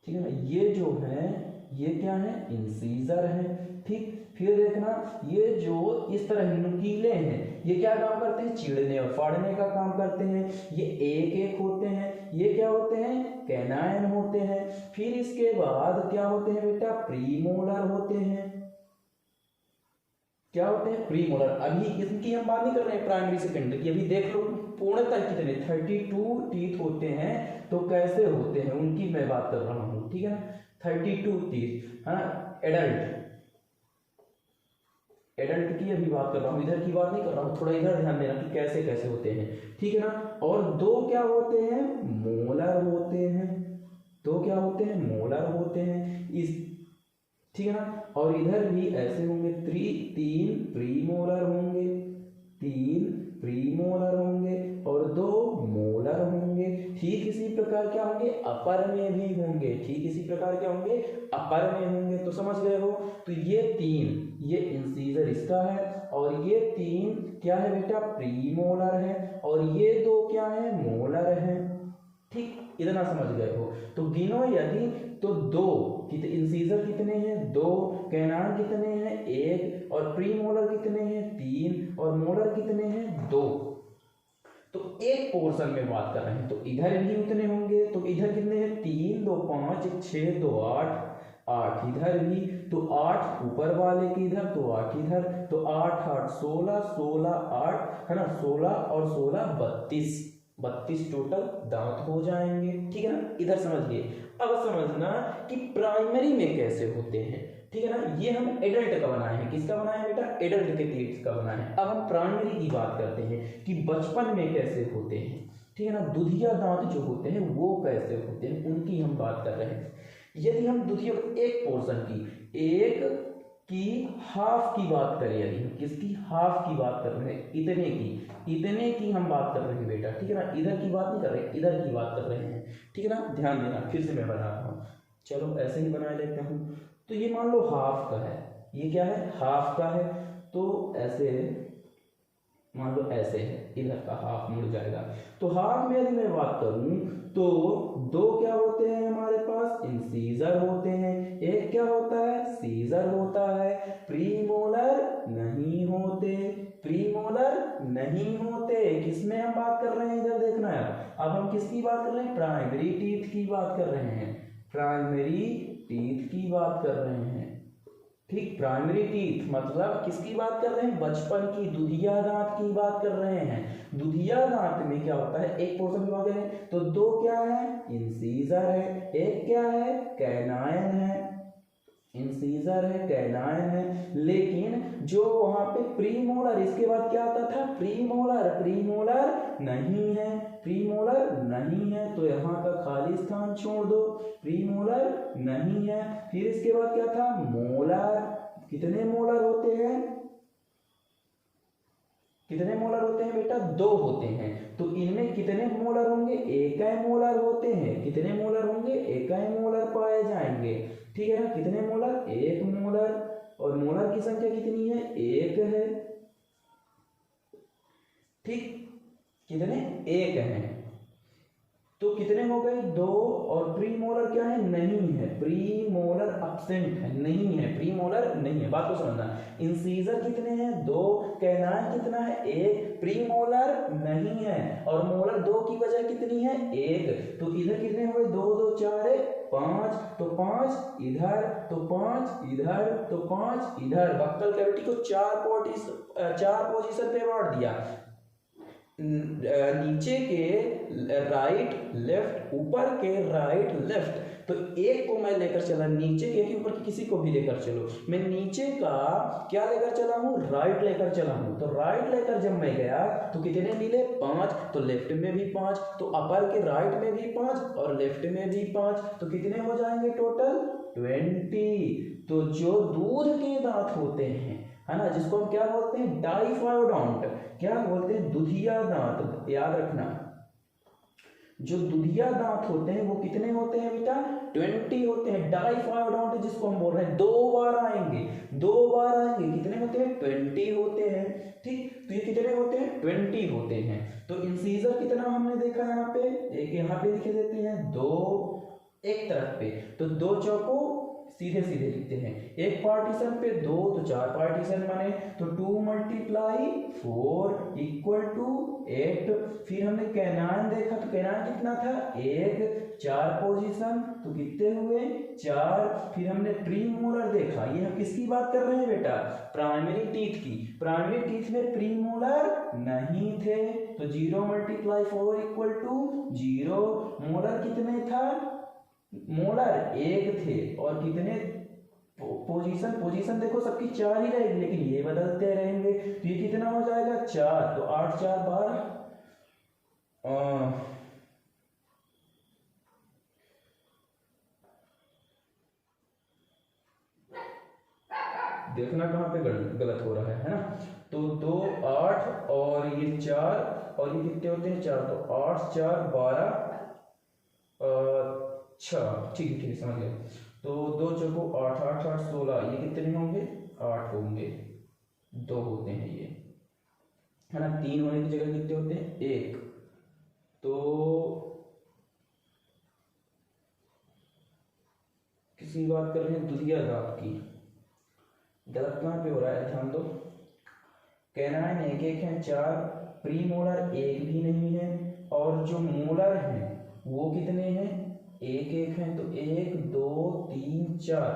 ठीक है ना। ये जो है, ये क्या है, इंसीजर है, ठीक। फिर देखना, ये जो इस तरह नुकीले हैं, ये क्या काम करते हैं, चीरने और फाड़ने का काम करते हैं। ये एक एक होते हैं, ये क्या होते हैं, कैनाइन होते हैं। फिर इसके बाद क्या होते हैं बेटा, प्रीमोलर होते हैं। क्या होते हैं, प्रीमोलर। अभी इसकी हम बात नहीं कर रहे हैं प्राइमरी सेकेंडरी की, अभी देख लो पूर्णतः कितने 32 टीथ होते हैं, तो कैसे होते हैं उनकी मैं बात कर रहा हूं, ठीक है ना। 32 टीथ है ना, एडल्ट, एडल्ट की अभी बात कर रहा हूँ, इधर की बात नहीं कर रहा हूँ, थोड़ा इधर ध्यान देना कि कैसे कैसे होते हैं, ठीक है ना। और दो क्या होते हैं, मोलर होते हैं, दो क्या होते हैं, मोलर होते हैं इस, ठीक है ना। और इधर भी ऐसे होंगे, तीन प्रीमोलर होंगे, तीन प्रीमोलर होंगे और दो मोलर होंगे। ठीक इसी प्रकार क्या होंगे, अपर में भी होंगे, ठीक इसी प्रकार क्या होंगे, अपर में होंगे। तो समझ गए हो। तो ये तीन, ये इंसीजर इसका है और ये तीन क्या है बेटा, प्रीमोलर है और ये दो क्या है, मोलर है। ठीक, इतना समझ गए हो। तो गिनो यदि, तो दो इंसीजर कितने हैं, दो, कैनान कितने हैं, एक, और प्रीमोलर कितने हैं, तीन, और मोलर कितने हैं, दो। तो एक पोर्शन में बात कर रहे हैं, तो इधर भी उतने होंगे। तो इधर कितने हैं, तीन, दो, पाँच, एक, छः, दो, आठ, आठ इधर भी, तो आठ ऊपर वाले की इधर, तो आठ इधर, तो आठ आठ 16, 16 8 है ना, 16 और 16 32, 32 टोटल दांत हो जाएंगे, ठीक है ना। इधर समझिए। अब समझना कि प्राइमरी में कैसे होते हैं, ठीक है ना। ये हम एडल्ट का बनाए हैं, किसका बनाए हैं बेटा, एडल्ट के टीथ का बनाए हैं। अब हम प्राइमरी की बात करते हैं कि बचपन में कैसे होते हैं, ठीक है ना। दुधिया दांत जो होते हैं वो कैसे होते हैं, उनकी हम बात कर रहे हैं। यदि हम दुधिया एक पोर्शन की, एक की हाफ की बात करें, यदि हम किसकी हाफ की बात कर रहे हैं, इतने की हम बात कर रहे हैं बेटा, ठीक है ना। इधर की बात नहीं कर रहे, इधर की बात कर रहे हैं, ठीक है ना। ध्यान देना, फिर से मैं बनाता हूँ, चलो ऐसे ही बना लेता हूँ। तो ये मान लो हाफ का है, ये क्या है, हाफ का है। तो ऐसे मान लो ऐसे है, इधर का हाफ मुड़ जाएगा। तो हाफ में यदि मैं बात करूं तो दो क्या होते हैं हमारे पास, इंसीजर होते हैं, एक क्या होता है, सीजर होता है। प्रीमोलर नहीं होते, प्रीमोलर नहीं होते। किसमें हम बात कर रहे हैं, इधर देखना है। अब हम किसकी बात कर रहे हैं, प्राइमरी टीथ की बात कर रहे हैं, प्राइमरी टीथ की बात कर रहे हैं, ठीक। प्राइमरी टीथ मतलब किसकी बात कर रहे हैं, बचपन की दुधिया दांत की बात कर रहे हैं। दुधिया दांत में क्या होता है, एक पोर्शन की बात करें तो दो क्या है, इंसीजर है, एक क्या है, कैनाइन है, इंसीजर है, कैनाइन है। लेकिन जो वहां पे प्रीमोलर, इसके बाद क्या आता था, प्रीमोलर, प्रीमोलर नहीं है, प्रीमोलर नहीं है, तो यहाँ का खाली स्थान छोड़ दो, प्रीमोलर नहीं है। फिर इसके बाद क्या था, मोलर। कितने मोलर होते हैं, कितने मोलर होते हैं बेटा, दो होते हैं। तो इनमें कितने मोलर होंगे, एकाई मोलर होते हैं। कितने मोलर होंगे, एकाई मोलर पाए जाएंगे, ठीक है ना। कितने मोलर, एक मोलर, और मोलर की संख्या कितनी है, एक है, ठीक। कितने, एक हैं। तो कितने हो गए, दो। और प्रीमोलर क्या है, नहीं है, प्रीमोलर अब्सेंट है, नहीं है, प्रीमोलर नहीं है। बात को समझना। इंसीजर कितने हैं, दो, कैनाइन कितना है, एक, प्रीमोलर नहीं है, और मोलर दो की वजह कितनी है, एक। तो इधर कितने हो गए, दो दो चार पांच, तो पांच इधर, तो पांच इधर, तो पांच इधर। बक्कल कैविटी को चार पोजीशन पे बांट दिया, नीचे के राइट लेफ्ट, ऊपर के राइट लेफ्ट। तो एक को मैं लेकर चला नीचे के ऊपर के किसी को भी लेकर चलो, मैं नीचे का क्या लेकर चला हूँ, राइट लेकर चला हूँ। तो राइट लेकर जब मैं गया तो कितने मिले, पांच। तो लेफ्ट में भी पांच, तो अपर के राइट में भी पांच और लेफ्ट में भी पांच, तो कितने हो जाएंगे टोटल, 20। तो जो दूध के दांत होते हैं, है ना, जिसको हम क्या बोलते हैं, डाइफायोडोंट, क्या बोलते हैं, दुधिया दांत। याद रखना, जो दुधिया दांत होते हैं वो कितने होते हैं बेटा, 20 होते हैं। डाइफायोडोंट जिसको हम बोल रहे हैं, दो बार आएंगे, दो बार आएंगे। कितने होते हैं, 20 होते हैं, ठीक। तो ये कितने होते हैं, 20 होते हैं। तो इंसीजर कितना हमने देखा यहाँ पे, एक यहाँ पे लिखे देते हैं, दो एक तरफ पे, तो दो चौको सीधे सीधे लिखते हैं, एक पार्टीशन पे दो, तो चार पार्टीशन बने, तो 2 × 4 = 8। फिर हमने कैनाइन देखा, तो कैनाइन कितना था, एक, चार पोजीशन, तो कितने हुए, चार। फिर हमने प्रीमोलर देखा, ये हम किसकी बात कर रहे हैं बेटा, प्राइमरी टीथ की। प्राइमरी टीथ में प्रीमोलर नहीं थे, तो 0 × 4 = 0। मोलर कितने था, मोलर एक थे, और कितने पोजीशन पोजीशन देखो सबकी 4 ही रहेगी, लेकिन ये बदलते रहेंगे। तो ये कितना हो जाएगा 4, तो 8 4 12। देखना कहाँ पे गलत हो रहा है ना। तो 2 8 और ये 4 और ये कितने होते हैं 4, तो 8 4 12 6। ठीक है ठीक है समझ गए। तो 2 चौको 8 8 8 16, ये कितने होंगे 8 होंगे, 2 होते हैं ये, है ना। 3 होने की जगह कितने होते हैं 1। तो किसी बात कर रहे हैं दुधिया दांत की, गलत कहाँ पे हो रहा है ध्यान दो। कैनाइन 1 1 है, 4 प्री मोलर 1 भी नहीं है, और जो मोलर हैं वो कितने हैं 1 1 हैं। तो 1 2 3 4,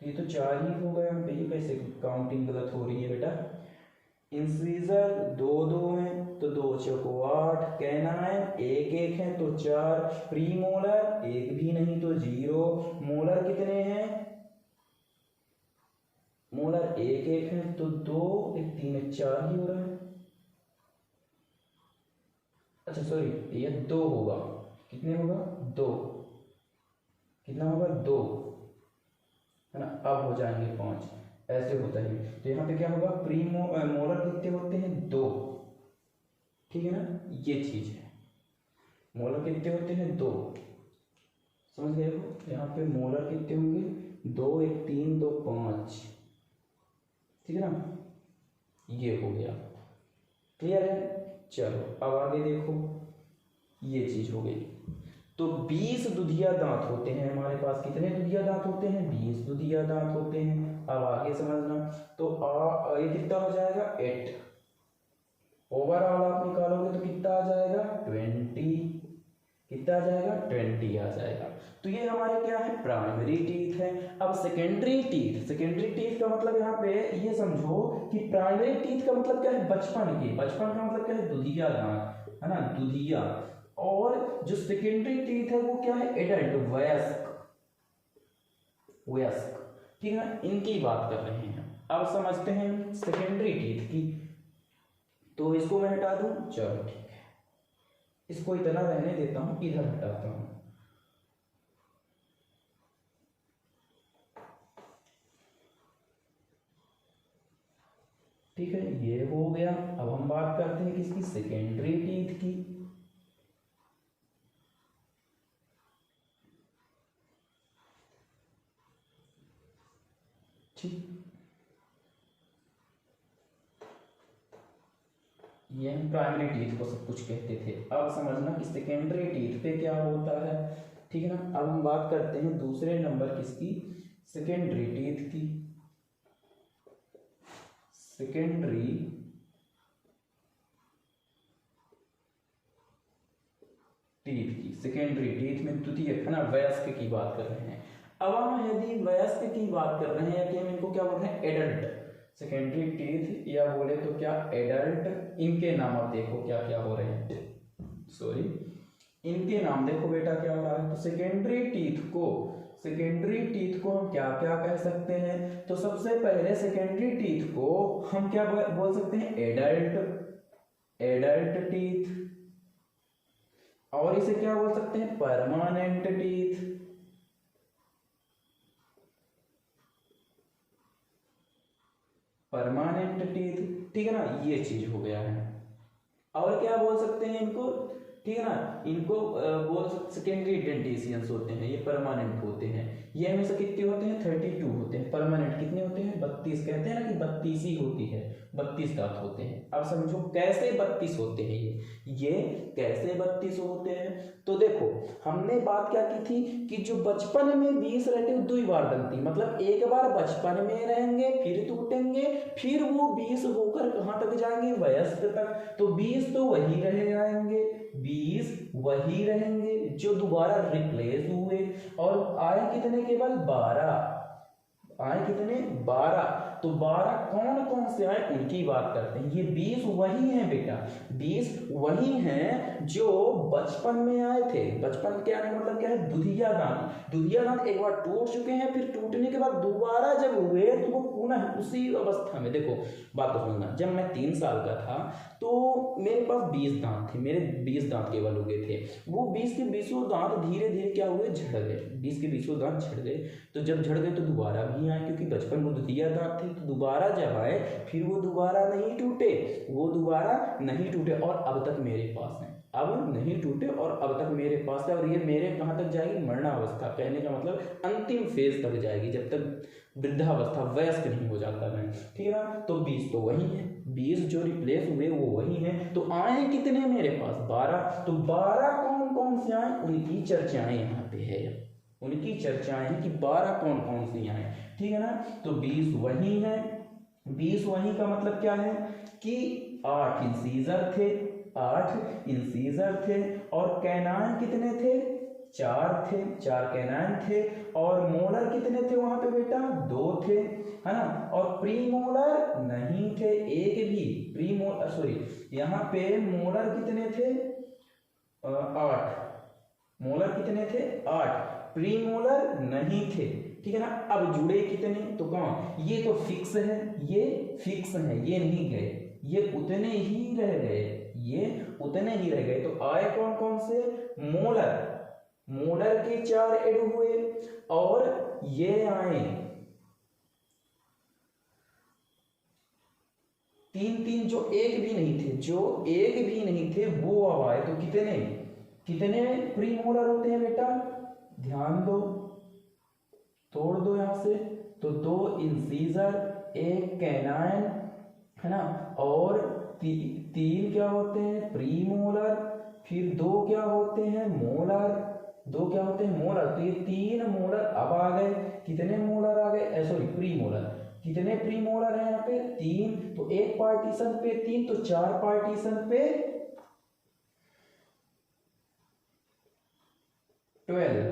तो ये तो 4 ही हो गए हम पे। ये कैसे काउंटिंग गलत हो रही है बेटा। इंसीजर 2 2 हैं, तो 2 चौको 8, कैनाइन 1 1 है तो 4, प्री मोलर 1 भी नहीं तो 0, मोलर कितने हैं मोलर 1 1 है तो 2 1 3 4 ही हो रहा है। अच्छा सॉरी ये 2 होगा, कितने होगा 2, कितना होगा 2, है ना। अब हो जाएंगे 5, ऐसे होता है। तो यहाँ पे क्या होगा प्री मोलर कितने होते हैं 2, ठीक है ना, ये चीज है। मोलर कितने होते हैं 2, समझ गए हो। यहाँ पे मोलर कितने होंगे 2 1 3 2 5, ठीक है ना, ये हो गया। क्लियर है। चलो अब आगे देखो, ये चीज हो गई। तो 20 दुधिया दांत होते हैं हमारे पास। कितने दुधिया दांत होते हैं 20 दुधिया दांत होते हैं। अब आगे समझना, तो ये कितना हो जाएगा 8, ओवरऑल आप निकालोगे तो कितना आ जाएगा 20, कितना आ जाएगा 20 आ जाएगा। तो ये हमारे क्या है प्राइमरी टीथ है। अब सेकेंडरी टीथ, सेकेंडरी टीथ का मतलब यहाँ पे ये समझो कि प्राइमरी टीथ का मतलब क्या है बचपन के, बचपन का मतलब क्या है दुधिया दांत, है ना, दुधिया। और जो सेकेंडरी टीथ है वो क्या है एडल्ट, वयस्क, वयस्क, ठीक है ना, इनकी बात कर रहे हैं। अब समझते हैं सेकेंडरी टीथ की। तो इसको मैं हटा दूं, चलो ठीक है, इसको इतना रहने देता हूं, इधर हटाता हूं। ठीक है, ये हो गया। अब हम बात करते हैं किसकी, सेकेंडरी टीथ की। ठीक, ये हम प्राइमरी टीथ को सब कुछ कहते थे। अब समझना कि सेकेंडरी टीथ पे क्या होता है, ठीक है ना। अब हम बात करते हैं दूसरे नंबर किसकी, सेकेंडरी टीथ की। सेकेंडरी टीथ की, सेकेंडरी टीथ में द्वितीय, है ना, वयस्क की बात कर रहे हैं। अब हम यदि वयस्क की बात कर रहे हैं कि हम इनको क्या बोल रहे हैं एडल्ट, सेकेंडरी टीथ या बोले तो क्या एडल्ट, इनके नाम आप देखो क्या क्या हो रहे हैं, सॉरी इनके नाम देखो बेटा क्या हो रहा है। तो सेकेंडरी टीथ को, सेकेंडरी टीथ को हम क्या क्या कह सकते हैं। तो सबसे पहले सेकेंडरी टीथ को हम क्या बोल सकते हैं एडल्ट, एडल्ट टीथ। और इसे क्या बोल सकते हैं परमानेंट टीथ, परमानेंट टीथ, ठीक है ना, ये चीज हो गया है। और क्या बोल सकते हैं इनको, ठीक है ना, इनको बोल सकते सेकेंडरी डेंटिशियंस होते हैं, ये परमानेंट होते हैं। ये हमेशा कितने होते हैं 32 होते हैं। परमानेंट कितने होते हैं 32, कहते हैं ना कि 32 ही होती है, 32 दांत होते हैं। अब समझो कैसे 32 होते हैं ये कैसे 32 होते हैं। तो देखो हमने बात क्या की थी कि जो बचपन में 20 रहते हैं 2 बार बनती, मतलब एक बार बचपन में रहेंगे फिर टूटेंगे, फिर वो 20 होकर कहाँ तक जाएंगे वयस्क तक। तो 20 तो वही रह जाएंगे, 20 वही रहेंगे जो दोबारा रिप्लेस हुए, और आए कितने केवल 12, आए कितने 12। तो 12 कौन कौन से आए उनकी बात करते हैं। ये 20 वही हैं बेटा, 20 वही हैं जो बचपन में आए थे। बचपन के आने का मतलब क्या है, दुधिया दांत। दुधिया दांत एक बार टूट चुके हैं, फिर टूटने के बाद दोबारा जब हुए तो वो पुनः उसी अवस्था में। देखो बात तो सुनना, जब मैं 3 साल का था तो मेरे पास 20 दांत थे, मेरे 20 दांत केवल हो गए थे। वो 20 के 20 दांत धीरे धीरे क्या हुए, झड़ गए। 20 के 20 दांत झड़ गए, तो जब झड़ गए तो दोबारा भी आए, क्योंकि बचपन में दुधिया दांत थे। तो दोबारा जब आए फिर वो दोबारा नहीं टूटे, वो दोबारा नहीं टूटे और अब तक मेरे पास हैं। अब नहीं टूटे और अब तक मेरे पास है। और ये मेरे कहाँ तक जाएगी, मरणावस्था। कहने का मतलब अंतिम फेज तक जाएगी, जब तक वृद्धावस्था, वयस्क नहीं हो जाता मैं। ठीक है ना। तो 20 तो वही है, 20 जो रिप्लेस हुए वो वही हैं। तो आए कितने मेरे पास 12। तो 12 कौन कौन से आए उनकी चर्चाएं यहाँ पे है, उनकी चर्चाएं हैं कि 12 कौन कौन सी आए। ठीक है ना। तो 20 वही है। 20 वही का मतलब क्या है कि 8 इंसीजर थे, 8 इंसीजर थे। और कैनाइन कितने थे, 4 थे, 4 कैनाइन थे। और मोलर कितने थे वहां पे बेटा, 2 थे, है ना। और प्रीमोलर नहीं थे एक भी। प्रीमोलर सॉरी, यहाँ पे मोलर कितने थे, 8। मोलर कितने थे, 8। प्रीमोलर नहीं थे। ठीक है ना। अब जुड़े कितने, तो कौन, ये तो फिक्स है, ये फिक्स है, ये नहीं गए, ये उतने ही रह गए, ये उतने ही रह गए। तो आए कौन कौन से, मोलर, मोलर के 4 ऐड हुए। और ये आए 3 जो एक भी नहीं थे, जो एक भी नहीं थे वो अब आए। तो कितने कितने प्रीमोलर होते हैं बेटा, ध्यान दो, तोड़ दो यहां से। तो 2 इंसीजर, 1 कैनाइन, है ना। और 3 क्या होते हैं, प्रीमोलर। फिर 2 क्या होते हैं, मोलर। 2 क्या होते हैं, मोलर। तो ये 3 मोलर अब आ गए। कितने मोलर आ गए, सॉरी प्रीमोलर। कितने प्रीमोलर है यहाँ पे, 3। तो एक पार्टीशन पे 3, तो 4 पार्टीशन पे 12।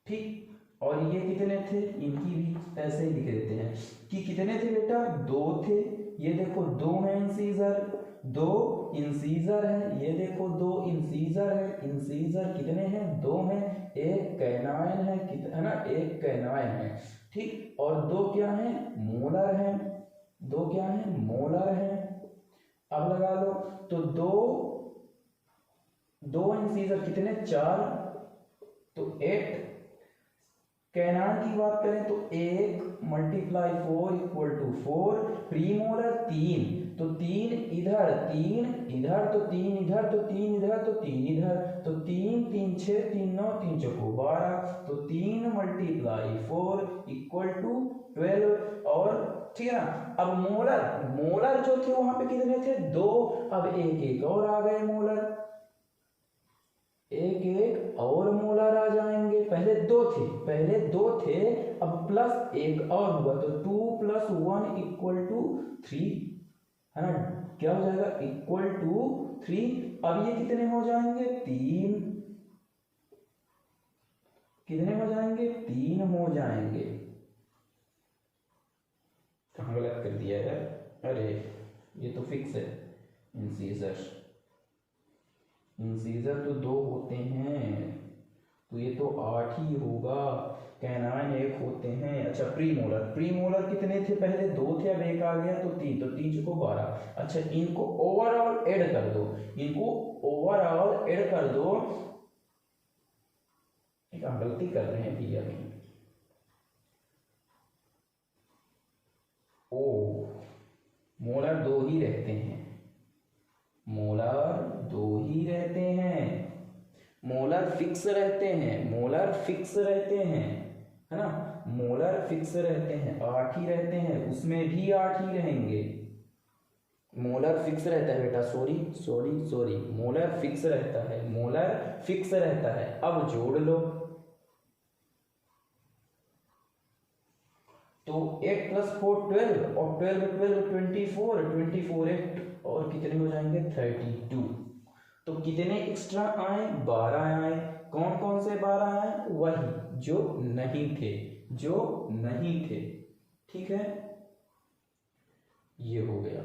ठीक। और ये कितने थे, इनकी भी ऐसे ही लिख देते हैं कि कितने थे बेटा, 2 थे। ये देखो 2 है इंसीजर, 2 इंसीजर है। ये देखो 2 इंसीजर है। इंसीजर कितने हैं, 2 हैं। 1 कैनाइन है ना, 1 कैनाइन है। ठीक। और 2 क्या है, मोलर है। 2 क्या है, मोलर है। अब लगा लो, तो 2 इंसीजर कितने, 4। तो 8 कैनाइन की बात करें तो 1 × 4 = 4। प्रीमोलर 3, तो 3 इधर, 3 इधर, तो 3 इधर, तो 3 इधर, तो 3 इधर। तो 3 3 6 3 9 3 चौको 12। तो 3 × 4 = 12। और ठीक है ना। अब मोलर, मोलर जो थे वहां पे कितने थे, 2। अब एक और आ गए मोलर, एक और मोलर आ जाएंगे। पहले 2 थे, पहले 2 थे, अब प्लस 1 और हुआ। तो 2 + 1 = 3, है ना। क्या हो जाएगा, =3। अब ये कितने हो जाएंगे, 3। कितने हो जाएंगे, 3 हो जाएंगे। कहाँ गलत कर दिया है, अरे ये तो फिक्स है। इंसीजर तो 2 होते हैं, तो ये तो 8 ही होगा। कैनाइन 1 होते हैं। अच्छा प्रीमोलर, प्रीमोलर कितने थे, पहले 2 थे, अब 1 आ गया तो 3। तो 3 चुको 12। अच्छा इनको ओवरऑल ऐड कर दो, इनको ओवरऑल ऐड कर दो। गलती कर रहे हैं भैया अभी, मोलर 2 ही रहते हैं, मोलर 2 ही रहते हैं। मोलर फिक्स रहते हैं, मोलर फिक्स रहते हैं, है ना। मोलर फिक्स रहते हैं, 8 ही रहते हैं, उसमें भी 8 ही रहेंगे। मोलर फिक्स रहता है बेटा, सॉरी, मोलर फिक्स रहता है, मोलर फिक्स रहता है। अब जोड़ लो, तो 8 + 4 12, और 12 24, 24 8, और कितने हो जाएंगे, 32। तो कितने एक्स्ट्रा आए, 12 आए। कौन कौन से 12 आए, वही जो नहीं थे, जो नहीं थे। ठीक है, ये हो गया।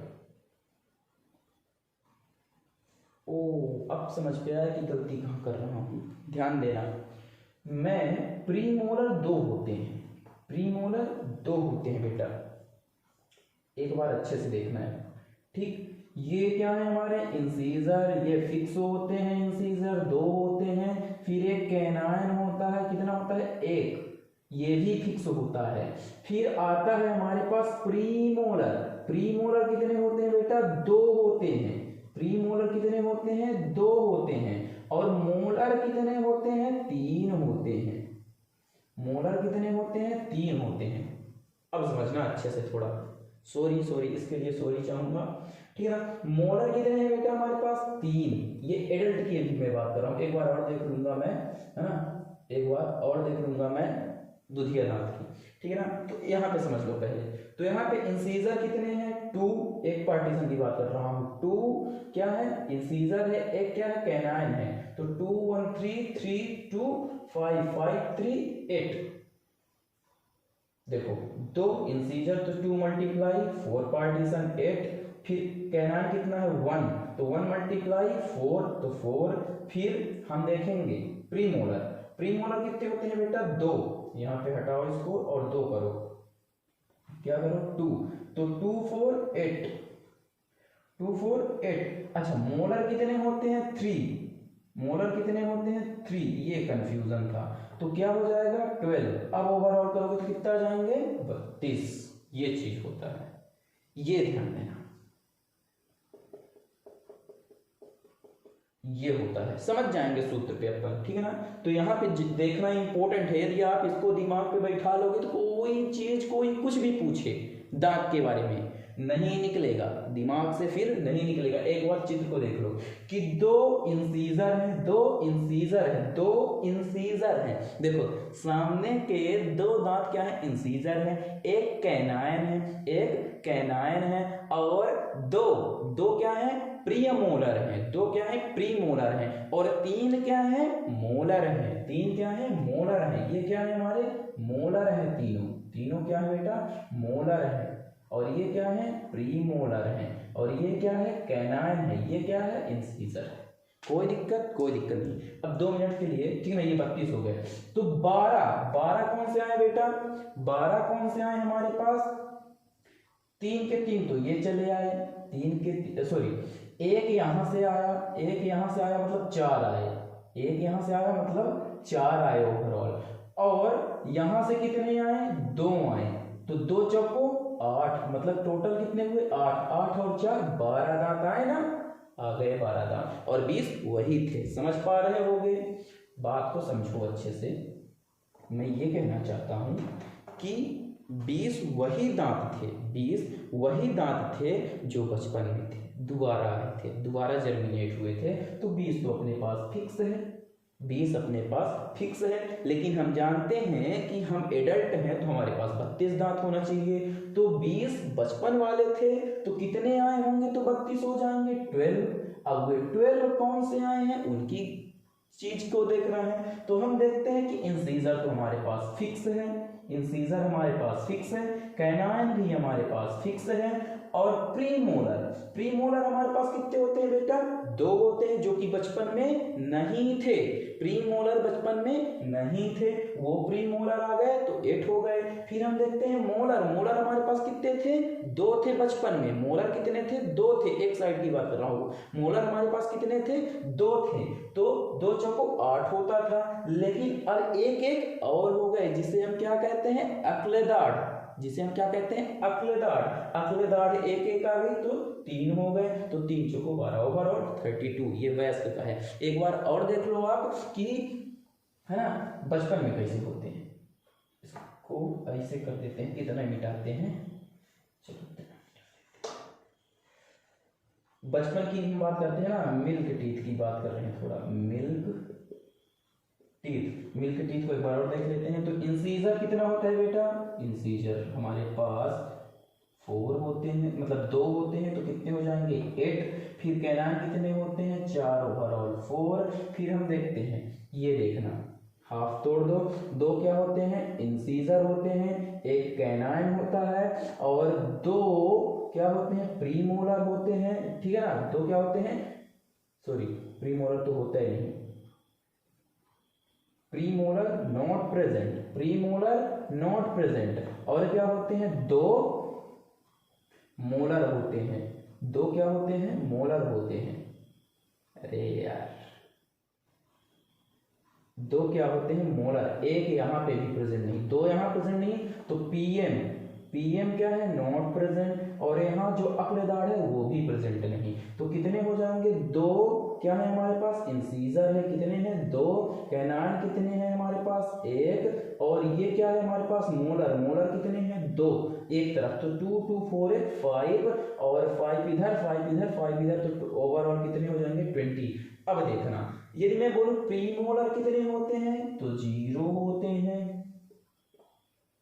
ओ, अब समझ में आया कि गलती कहाँ कर रहा हूँ। ध्यान देना, मैं प्रीमोलर दो होते हैं, प्रीमोलर दो होते हैं बेटा, एक बार अच्छे से देखना है। ठीक, ये क्या है हमारे इंसीजर, ये फिक्स होते हैं, इंसीजर दो होते हैं। फिर एक कैनाइन होता है, कितना होता है, एक, ये भी फिक्स होता है। फिर आता है हमारे पास प्रीमोलर, प्रीमोलर कितने होते हैं बेटा, दो होते हैं। प्रीमोलर कितने होते हैं, दो होते हैं। और मोलर कितने होते हैं, तीन होते हैं। मोलर कितने होते हैं, तीन होते हैं। अब समझना अच्छे से थोड़ा, सॉरी इसके लिए सॉरी चाहूंगा। ठीक है ना, मोलर कितने हैं बेटा हमारे पास, तीन। ये एडल्ट की अभी मैं बात कर रहा हूँ, एक बार और देख लूंगा मैं, है ना, एक बार और देख लूंगा मैं दुधिया दांत की। ठीक है ना, तो यहाँ पे समझ लो पहले। तो यहाँ पे इंसीजर कितने हैं, टू, एक पार्टीशन की बात कर रहा हूँ, टू क्या है, इंसीजर है, एक क्या है, कैनाइन है। तो 2 1 3 3 2 5 5 3 8। देखो, दो इंसीजर तो 2 मल्टीप्लाई 4 पार्टीशन 8। फिर कैनाइन कितना है, 1, तो 1 मल्टीप्लाई 4 तो 4। फिर हम देखेंगे प्रीमोलर, प्रीमोलर कितने होते हैं बेटा, दो। यहाँ पे हटाओ इसको और दो करो, क्या करो, 2, तो 2 4 8, 2 4 8। अच्छा, मोलर कितने होते हैं, 3, मोलर कितने होते हैं, 3, ये कंफ्यूजन था। तो क्या हो जाएगा, 12। अब ओवरऑल करोगे तो कितना जाएंगे, 32। ये चीज होता है, ये ध्यान देना, ये होता है, समझ जाएंगे सूत्र पे अपन। ठीक है ना, तो यहाँ पे देखना इंपॉर्टेंट है। यदि आप इसको दिमाग पे बैठा लोगे तो कोई चीज, कोई कुछ भी पूछे दांत के बारे में, नहीं निकलेगा दिमाग से, फिर नहीं निकलेगा। एक बार चित्र को देख लो कि दो इंसीजर हैं, दो इंसीजर हैं, दो इंसीजर हैं। देखो, सामने के दो दांत क्या है, इंसीजर है, एक कैनाइन है, एक कैनाइन है, और दो दो क्या है, प्रीमोलर है, दो क्या है, प्रीमोलर है, और तीन क्या है, मोलर है, तीन क्या है, मोलर है। ये क्या है हमारे, मोलर है, तीनों, तीनों क्या है बेटा, मोलर है। और ये क्या है, प्रीमोलर है, और ये क्या है, कैनाइन है, ये क्या है, इंसीजर है। कोई दिक्कत, कोई दिक्कत नहीं। अब 2 मिनट के लिए, ठीक है ना, ये 32 हो गए। तो 12 कौन से आए बेटा, 12 कौन से आए हमारे पास, 3 के 3 तो ये चले आए, 3 के सॉरी, एक यहां से आया, एक यहां से आया, मतलब 4 आए, एक यहां से आया मतलब 4 आए ओवरऑल। और यहां से कितने आए, 2 आए, तो 2 चौको 8, मतलब टोटल कितने हुए, 8, 8 और 4 12 दांत आए ना, आ गए 12 दांत, और 20 वही थे। समझ पा रहे होगे, बात को समझो अच्छे से। मैं ये कहना चाहता हूं कि 20 वही दांत थे, 20 वही दांत थे जो बचपन में थे, दोबारा आए थे, दोबारा जर्मिनेट हुए थे। तो 20 तो अपने पास फिक्स है, 20 अपने पास फिक्स है। लेकिन हम जानते हैं कि हम एडल्ट हैं, तो हमारे पास 32 दांत होना चाहिए। तो 20 बचपन वाले थे, तो कितने आए होंगे, तो 32 हो जाएंगे, 12। अब वे 12 कौन से आए हैं, उनकी चीज को देखना है। तो हम देखते हैं कि इंसीजर तो हमारे पास फिक्स है, इंसीजर हमारे पास फिक्स है, कैनाइन भी हमारे पास फिक्स है, और प्रीमोलर, प्रीमोलर हमारे पास कितने होते हैं बेटा, 2 होते हैं, जो कि बचपन में नहीं थे। प्रीमोलर बचपन में नहीं थे, वो प्रीमोलर आ गए तो 8 हो गए। फिर हम देखते हैं मोलर, मोलर हमारे पास कितने थे, 2 थे बचपन में। मोलर कितने थे, 2 थे, एक साइड की बात कर रहा हूँ। मोलर हमारे पास कितने थे, 2 थे, तो 2 चौको 8 होता था। लेकिन अब एक एक और हो गए, जिसे हम क्या कहते हैं, अक्लेदार्ड, जिसे हम क्या कहते हैं, अक्लेदार्ड। अक्लेदार्ड एक एक आ गई तो 3 हो गए, तो 3 चौको 12, ओवरऑल 32। ये वयस्क का है। एक बार और देख लो आप कि, है ना, बचपन में कैसे होते हैं। इसको ऐसे कर देते हैं, इतना मिटाते हैं, चलो बचपन की हम बात करते हैं ना, मिल्क टीथ की बात कर रहे हैं, थोड़ा मिल्क टीथ, मिल्क टीथ को एक बार और देख लेते हैं। तो इंसीजर कितना होता है बेटा, इंसीजर हमारे पास 4 होते हैं, मतलब 2 होते हैं, तो कितने हो जाएंगे, 8। फिर कैनाइन कितने होते हैं, 4, ओवरऑल 4। फिर हम देखते हैं, ये देखना, हाफ तोड़ दो। दो क्या होते हैं? इंसीजर होते हैं। एक कैनाइन होता है और दो क्या होते हैं? प्रीमोलर होते हैं। ठीक है ना? दो क्या होते हैं? सॉरी, प्रीमोलर तो होता ही नहीं, premolar not present, premolar not present. और क्या होते हैं? दो मोलर होते हैं। दो क्या होते हैं? मोलर होते हैं। अरे यार, दो क्या होते हैं? मोलर। एक यहां पे भी प्रेजेंट नहीं, दो यहां प्रेजेंट नहीं, तो पीएम, पीएम क्या है? Not present. और यहां जो अगले दाढ़ है वो भी प्रेजेंट नहीं। तो कितने हो जाएंगे? दो क्या है हमारे पास? इंसीजर है। कितने हैं? दो। कैनाइन कितने हैं हमारे पास? एक। और ये क्या है हमारे पास? मोलर। मोलर कितने हैं? दो एक तरफ। तो 2 2 4 है 5, और 5 इधर 5 इधर 5 इधर, तो ओवरऑल कितने हो जाएंगे? 20। अब देखना, यदि मैं बोलूं प्रीमोलर कितने होते हैं, तो 0 होते हैं।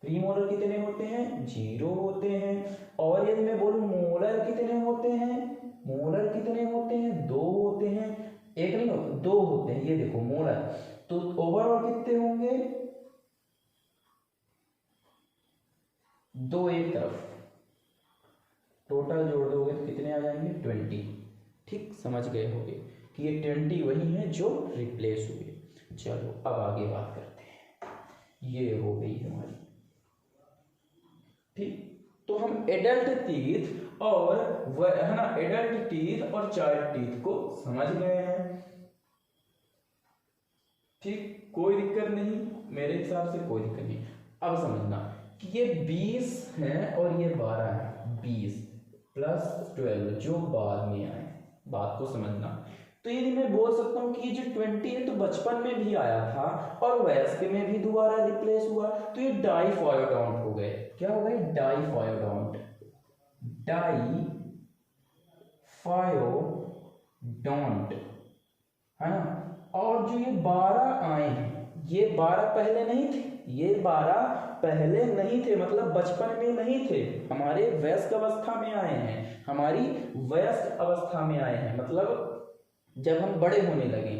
प्रीमोलर कितने होते हैं? 0 होते हैं। और यदि मैं बोलूं मोलर कितने होते हैं, मोलर कितने होते हैं? 2 होते हैं। एक नहीं, 2 होते हैं। ये देखो मोलर, तो ओवरऑल कितने होंगे? 2 एक तरफ, टोटल जोड़ दोगे तो कितने आ जाएंगे? 20। ठीक, समझ गए होंगे कि ये 20 वही है जो रिप्लेस हुए। चलो अब आगे बात करते हैं। ये हो गई हमारी, ठीक। तो हम एडल्ट टीथ और है ना, एडल्ट टीथ और चाइल्ड टीथ को समझ गए हैं। ठीक, कोई दिक्कत नहीं, मेरे हिसाब से कोई दिक्कत नहीं। अब समझना कि ये 20 है और ये 12 है। 20 + 12 जो बाद में आए, बात को समझना। तो यदि मैं बोल सकता हूं कि ये जो 20 है तो बचपन में भी आया था और वयस्क में भी दोबारा रिप्लेस हुआ, तो ये डाइफायोडोंट हो गए। क्या हो गए? डाइफायोडोंट, डाइफायोडोंट, है ना। और जो ये 12 आए हैं, ये 12 पहले नहीं थे, ये 12 पहले नहीं थे, मतलब बचपन में नहीं थे, हमारे वयस्क अवस्था में आए हैं, हमारी वयस्क अवस्था में आए हैं, मतलब जब हम बड़े होने लगे,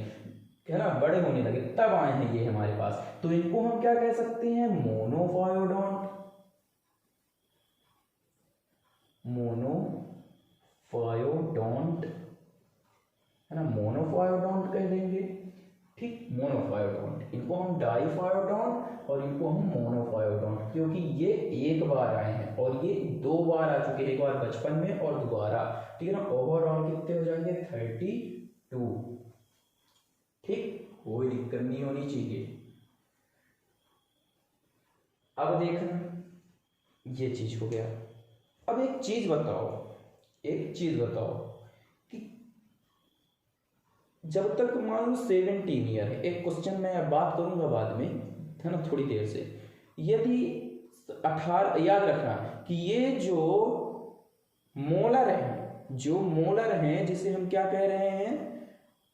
है ना, बड़े होने लगे तब आए हैं ये हमारे पास। तो इनको हम क्या कह सकते हैं? मोनोफायोडोंट, मोनोफायोडोंट, है ना, मोनोफायोडोंट कह देंगे। ठीक, मोनोफायोडोंट। इनको हम डाइफायोडोंट और इनको हम मोनोफायोडोंट, क्योंकि ये एक बार आए हैं और ये 2 बार आ चुके हैं, एक बार बचपन में और दोबारा। ठीक है ना। ओवरऑल कितने हो जाएंगे? 32। ठीक, कोई दिक्कत नहीं होनी चाहिए। अब देखना, ये चीज हो गया। अब एक चीज बताओ, एक चीज बताओ कि जब तक मान लो 17 ईयर है, एक क्वेश्चन मैं बात करूंगा बाद में, है ना, थोड़ी देर से। यदि 18, याद रखना कि ये जो मोलर है, जो मोलर हैं, जिसे हम क्या कह रहे हैं,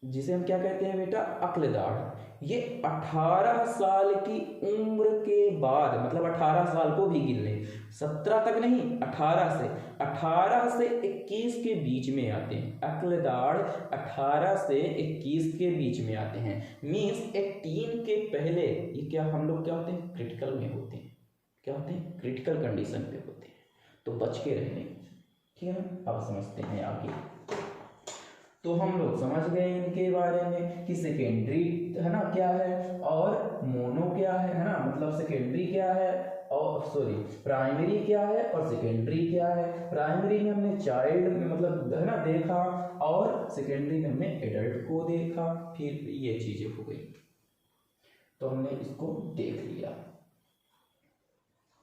जिसे हम क्या कहते हैं बेटा? अक्ल दाढ़। ये 18 साल की उम्र के बाद, मतलब 18 साल को भी गिन लें, 17 तक नहीं, 18 से 21 के बीच में आते हैं। अक्ल दाढ़ 18 से 21 के बीच में आते हैं। मीन्स 18 के पहले ये क्या, हम लोग क्या होते हैं? क्रिटिकल में होते हैं। क्या होते हैं? क्रिटिकल कंडीशन पे होते हैं, तो बच के रहने। ठीक है ना। अब समझते हैं आगे। तो हम लोग समझ गए इनके बारे में कि सेकेंडरी, है ना, क्या है और मोनो क्या है ना, मतलब सेकेंडरी क्या है और सॉरी प्राइमरी क्या है और सेकेंडरी क्या है। प्राइमरी में हमने चाइल्ड में, मतलब है ना, देखा, और सेकेंडरी में हमने एडल्ट को देखा। फिर ये चीजें हो गई, तो हमने इसको देख लिया।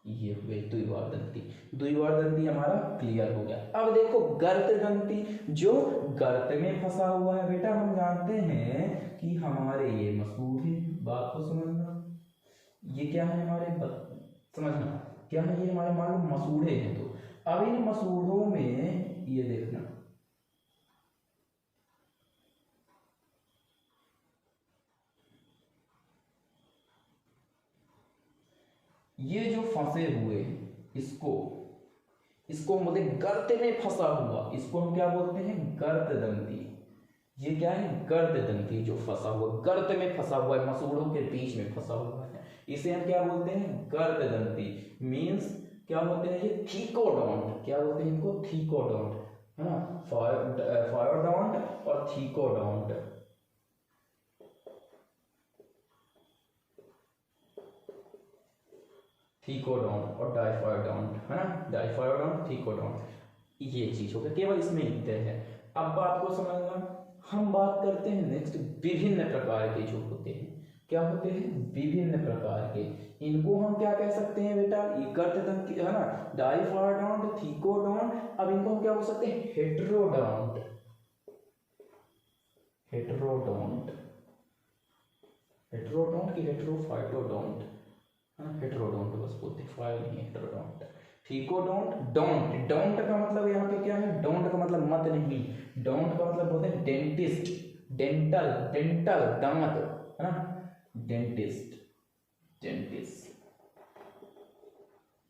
ये हो गई द्विवार दंती। द्विवार दंती हमारा क्लियर हो गया। अब देखो गर्त दंती, जो गर्त में फंसा हुआ है बेटा, हम जानते हैं कि हमारे ये मसूड़ है। बात को समझना, ये क्या है हमारे, समझना क्या है, ये हमारे मान लो मसूड़े हैं। तो अब इन मसूड़ों में ये देखना, ये जो फंसे हुए इसको इसको हम बोलते हैं गर्त में फंसा हुआ, इसको हम क्या बोलते हैं? गर्त दंती। ये क्या है, गर्ददंती जो फंसा हुआ, गर्त में फंसा हुआ है, मसूड़ों के बीच में फंसा हुआ है, इसे हम क्या बोलते हैं, गर्ददंती। मीन्स क्या बोलते हैं, ये थीकोडोंट, क्या बोलते हैं इनको, थीकोडोंट, है ना, फायोडोंट और थीकोडोंट। थीकोडोंट और डाइफायोडोंट, है ना, डाइफायोडोंट, थीकोडोंट, ये चीज हो गया, केवल इसमें लिखते हैं। अब बात को समझना, हम बात करते हैं नेक्स्ट विभिन्न प्रकार के जो होते हैं, क्या होते हैं, विभिन्न प्रकार के। इनको हम क्या कह सकते हैं बेटा, गर्ददंती, है ना, डाइफायोडोंट, थीकोडोंट। अब इनको हम क्या बोल सकते हैं, हेटेरोडोंट, हेटेरोडोंट, हेटेरोडोंट की हेटेरोफाइटोडोंट, हेटेरोडोंट बस बोलते हैं, फाइल नहीं, हेटेरोडोंट। थीकोडोंट, डोंट, डोंट का मतलब यहाँ पे क्या है, डोंट का मतलब मत नहीं, डोंट का मतलब बोलते हैं डेंटिस्ट, डेंटल, डेंटल दांत, है ना, डेंटिस्ट, डेंटिस्ट।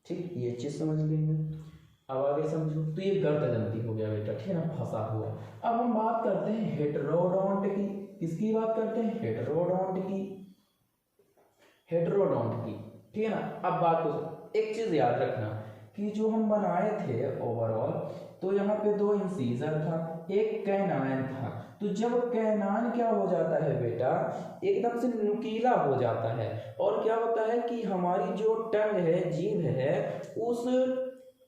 ठीक, ये चीज समझ लेंगे। अब आगे समझो, तो ये गर्ददंती हो गया बेटा, ठीक है ना, फंसा हुआ। अब हम बात करते हैं हेटेरोडोंट की, किसकी बात करते हैं, हेटेरोडोंट की, हेटेरोडोंट की, ठीक है ना। अब बात को एक चीज याद रखना कि जो हम बनाए थे ओवरऑल, तो यहाँ पे दो इंसीजर था, एक कैनाइन था। तो जब कैनाइन क्या हो जाता है बेटा, एकदम से नुकीला हो जाता है, और क्या होता है कि हमारी जो टंग है, जीभ है, उस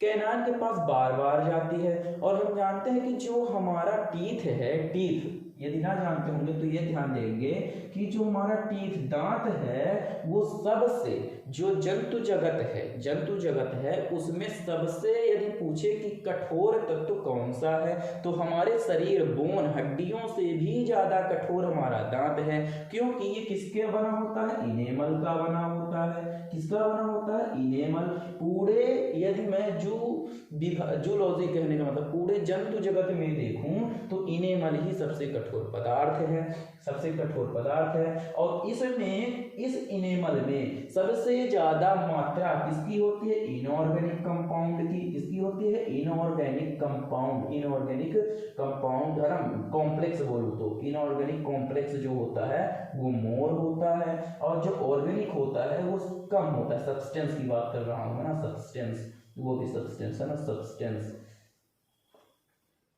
कैनाइन के पास बार बार जाती है। और हम जानते हैं कि जो हमारा टीथ है, टीथ यदि ना जानते होंगे तो ये ध्यान देंगे कि जो हमारा टीथ, दांत है, वो सबसे, जो जंतु जगत है, जंतु जगत है, उसमें सबसे यदि पूछे कि कठोर तत्व कौन सा है, तो हमारे शरीर, बोन, हड्डियों से भी ज्यादा कठोर हमारा दांत है। क्योंकि ये किसके बना होता है, इनेमल का बना होता है। किसका बना होता है, इनेमल। पूरे, यदि मैं जूलॉजी कहने का मतलब पूरे जंतु जगत में देखूं तो इनेमल ही सबसे कठोर पदार्थ है, सबसे कठोर पदार्थ है। और इसमें, इस इनेमल में सबसे ज्यादा मात्रा किसकी होती है, इनऑर्गेनिक कंपाउंड की। किसकी होती है, इनऑर्गेनिक कंपाउंड, इनऑर्गेनिक कंपाउंड, है ना, कॉम्प्लेक्स बोलूं तो इनऑर्गेनिक कॉम्प्लेक्स जो होता है वो मोर होता है, और जो ऑर्गेनिक होता है वो कम होता है। सब्सटेंस की बात कर रहा हूं ना, सब्सटेंस, वो भी सब्सटेंस है ना, सब्सटेंस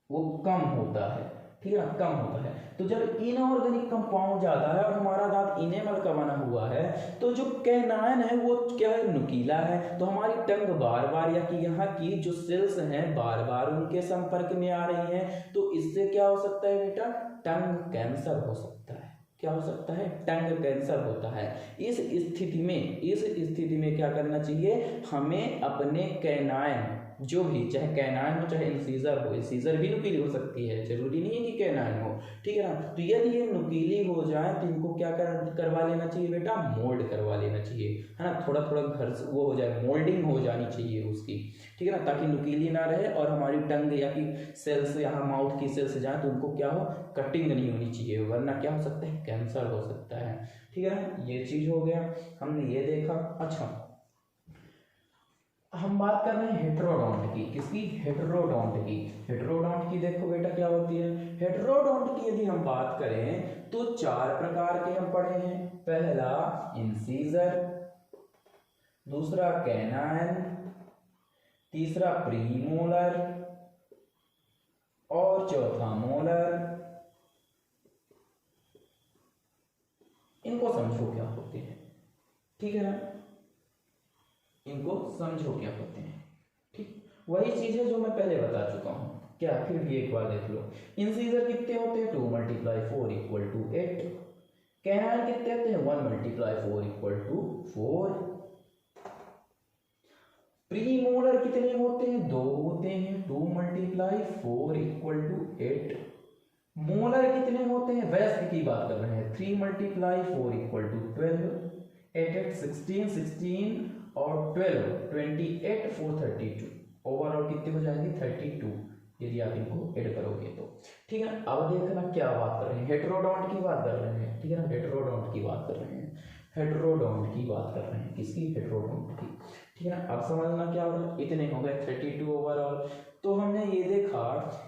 वो कम होता है, ठीक है ना, कम होता है। तो जब इनऑर्गेनिक कंपाउंड ज्यादा है और हमारा दांत इनेमल का बना हुआ है, तो जो कैनाइन है वो क्या है, नुकीला है। तो हमारी टंग बार बार, या कि यहाँ की जो सेल्स हैं बार बार उनके संपर्क में आ रही हैं, तो इससे क्या हो सकता है बेटा, टंग कैंसर हो सकता है। क्या हो सकता है, टंग कैंसर होता है। इस स्थिति में क्या करना चाहिए, हमें अपने कैनाइन, जो भी, चाहे कैनाइन हो चाहे इंसीजर हो, इंसीजर भी नुकीली हो सकती है, जरूरी नहीं है कि कैनाइन हो, ठीक है ना। तो यदि ये नुकीली हो जाए तो इनको क्या करवा लेना चाहिए बेटा, मोल्ड करवा लेना चाहिए, है ना, थोड़ा थोड़ा घर से वो हो जाए, मोल्डिंग हो जानी चाहिए उसकी, ठीक है ना, ताकि नुकीली ना रहे और हमारी टंग या कि सेल्स, यहाँ माउथ की सेल्स जाए तो उनको क्या हो, कटिंग नहीं होनी चाहिए, वरना क्या हो सकता है, कैंसर हो सकता है, ठीक है ना। ये चीज हो गया, हमने ये देखा। अच्छा, हम बात कर रहे हैं हेटेरोडोंट की, किसकी, हेटेरोडोंट की। हेटेरोडोंट की देखो बेटा क्या होती है, हेटेरोडोंट की यदि हम बात करें तो चार प्रकार के हम पढ़े हैं। पहला इंसीजर, दूसरा कैनाइन, तीसरा प्रीमोलर और चौथा मोलर। इनको समझो क्या होते हैं, ठीक है ना, इनको समझो क्या होते हैं, ठीक। वही चीज है जो मैं पहले बता चुका हूं, क्या, फिर भी एक बार देख लो। इंसीजर कितने होते हैं, 2 × 4 = 8। कैनाइन कितने होते हैं, 1 × 4 = 4। प्रीमोलर कितने होते हैं, 2 होते हैं, 2 × 4 = 8। मोलर कितने होते हैं, वयस्क की बात कर रहे हैं, 3 × 4 = 12। 8 8 16 16 और 12 28 4 32, ओवरऑल कितने हो जाएंगे, 32, यदि आप इनको ऐड करोगे तो, ठीक है। अब देखना क्या बात कर रहे हैं, हेटेरोडोंट की बात कर रहे हैं, ठीक है ना, हेटेरोडोंट की बात कर रहे हैं, हेटेरोडोंट की बात कर रहे हैं, किसकी, हेटेरोडोंट की, ठीक है ना। अब समझना क्या हो रहा है, इतने हो गए 32 ओवरऑल। तो हमने ये देखा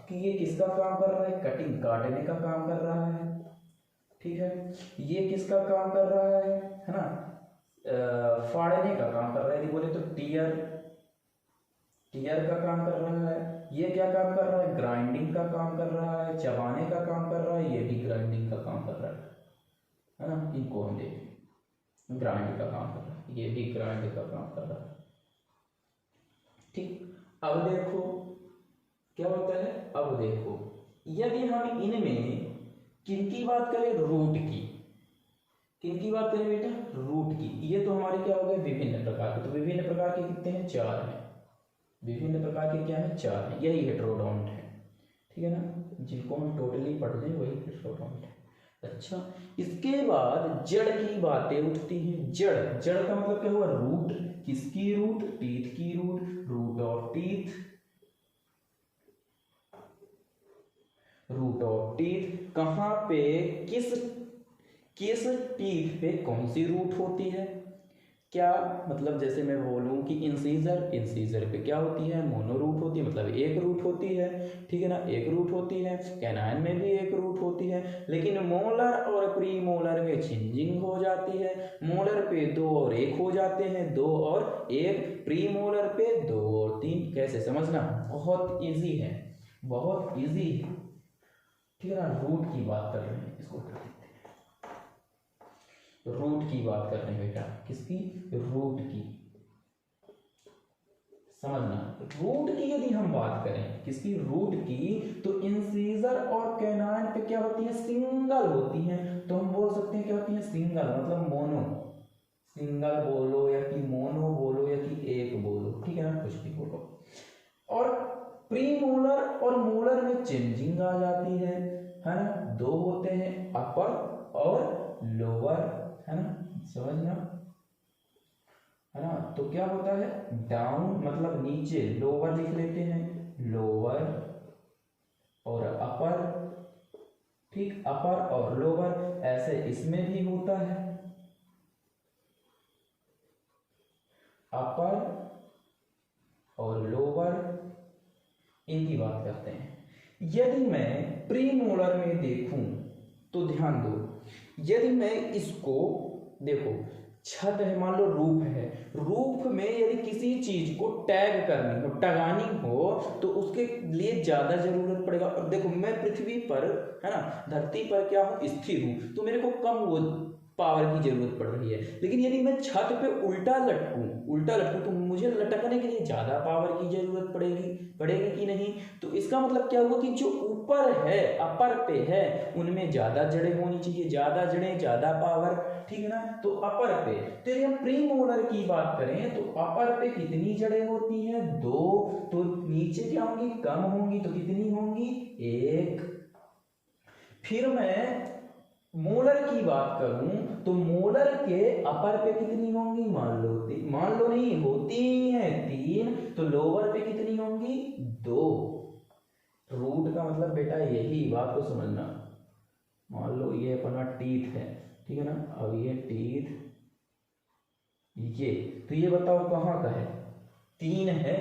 कि ये किसका काम कर रहा है, कटिंग काटने का काम कर रहा है, ठीक है। ये किसका काम कर रहा है ना, फाड़ने का काम कर रहा है, यदि बोले तो टीयर का काम कर रहा है। ये क्या काम कर रहा है, ग्राइंडिंग का काम कर रहा है, चबाने का काम कर रहा है, ये भी ग्राइंडिंग का काम कर रहा है ना। इनको हम देखें, ग्राइंड का काम कर रहा है, ये भी ग्राइंड का काम कर रहा है, ठीक। अब देखो क्या होता है, अब देखो यदि हम इनमें किनकी बात करें, रूट की, किनकी बात करें बेटा, रूट की। ये तो हमारे क्या हो गए, विभिन्न प्रकार के। तो विभिन्न प्रकार के कितने हैं, 4 हैं। विभिन्न प्रकार के क्या है, 4 हैं। यही हेटेरोडोंट है, ठीक है ना, जिनको हम टोटली पढ़ लें वही हेटेरोडोंट है। अच्छा, इसके बाद जड़ की बातें उठती हैं। जड़ का मतलब क्या हुआ, रूट। किसकी रूट, टीथ की root. Root of teeth, root of teeth कहाँ पे, किस टीथ पे कौन सी रूट होती है। क्या मतलब, जैसे मैं बोलूं कि इंसीजर पे क्या होती है, मोनो रूट होती है, मतलब एक रूट होती है, ठीक है ना, एक रूट होती है। कैनाइन में भी एक रूट होती है, लेकिन मोलर और प्री मोलर में चेंजिंग हो जाती है। मोलर पे 2 और 1 हो जाते हैं, 2 और 1। प्री मोलर पे 2 और 3। कैसे समझना, बहुत ईजी है, बहुत ईजी है, ठीक है ना। रूट की बात कर रहे हैं, इसको कर देते हैं, रूट की बात कर रहे हैं बेटा, किसकी, रूट की। समझना, रूट की यदि हम बात करें, किसकी, रूट की, तो इंसीजर और कैनाइन पे क्या होती है, सिंगल होती है। तो हम बोल सकते हैं क्या होती है, सिंगल, मतलब मोनो। सिंगल बोलो या कि मोनो बोलो या कि एक बोलो, ठीक है ना, कुछ भी बोलो। और प्री मोलर और मोलर में चेंजिंग आ जाती है ना। 2 होते हैं, अपर और लोअर, है ना, समझना, है ना। तो क्या होता है, डाउन मतलब नीचे, लोअर लिख लेते हैं, लोअर और अपर, ठीक, अपर और लोअर। ऐसे इसमें भी होता है, अपर और लोअर, इनकी बात करते हैं। यदि मैं प्री मोलर में देखूं तो ध्यान दो, यदि मैं इसको देखो, छत है, मान लो रूफ है, रूफ में यदि किसी चीज को टैग करनी हो, टगानी हो, तो उसके लिए ज्यादा जरूरत पड़ेगा। और देखो मैं पृथ्वी पर, है ना, धरती पर क्या हूं, स्थिर हूं, तो मेरे को कम वो पावर की जरूरत पड़ रही है। लेकिन यदि मैं छत पे उल्टा लटकूं तो मुझे लटकने के लिए ज्यादा पावर की जरूरत पड़ेगी कि नहीं। तो इसका मतलब क्या हुआ कि जो ऊपर है, अपर पे है, उनमें ज्यादा जड़ें होनी चाहिए, ज्यादा जड़ें ज्यादा पावर, ठीक है ना। तो अपर पे, तो यदि हम प्री मोलर की बात करें तो अपर पे कितनी जड़ें होती हैं, 2। तो नीचे क्या होंगी, कम होंगी, तो कितनी होंगी, 1। फिर मैं मोलर की बात करूं तो मोलर के अपर पे कितनी होंगी, मान लो नहीं, होती है 3। तो लोअर पे कितनी होंगी, 2। रूट का मतलब बेटा यही बात को समझना। मान लो ये अपना टीथ है, ठीक है ना, अब ये टीथ, ये तो ये बताओ कहाँ का है, 3 है।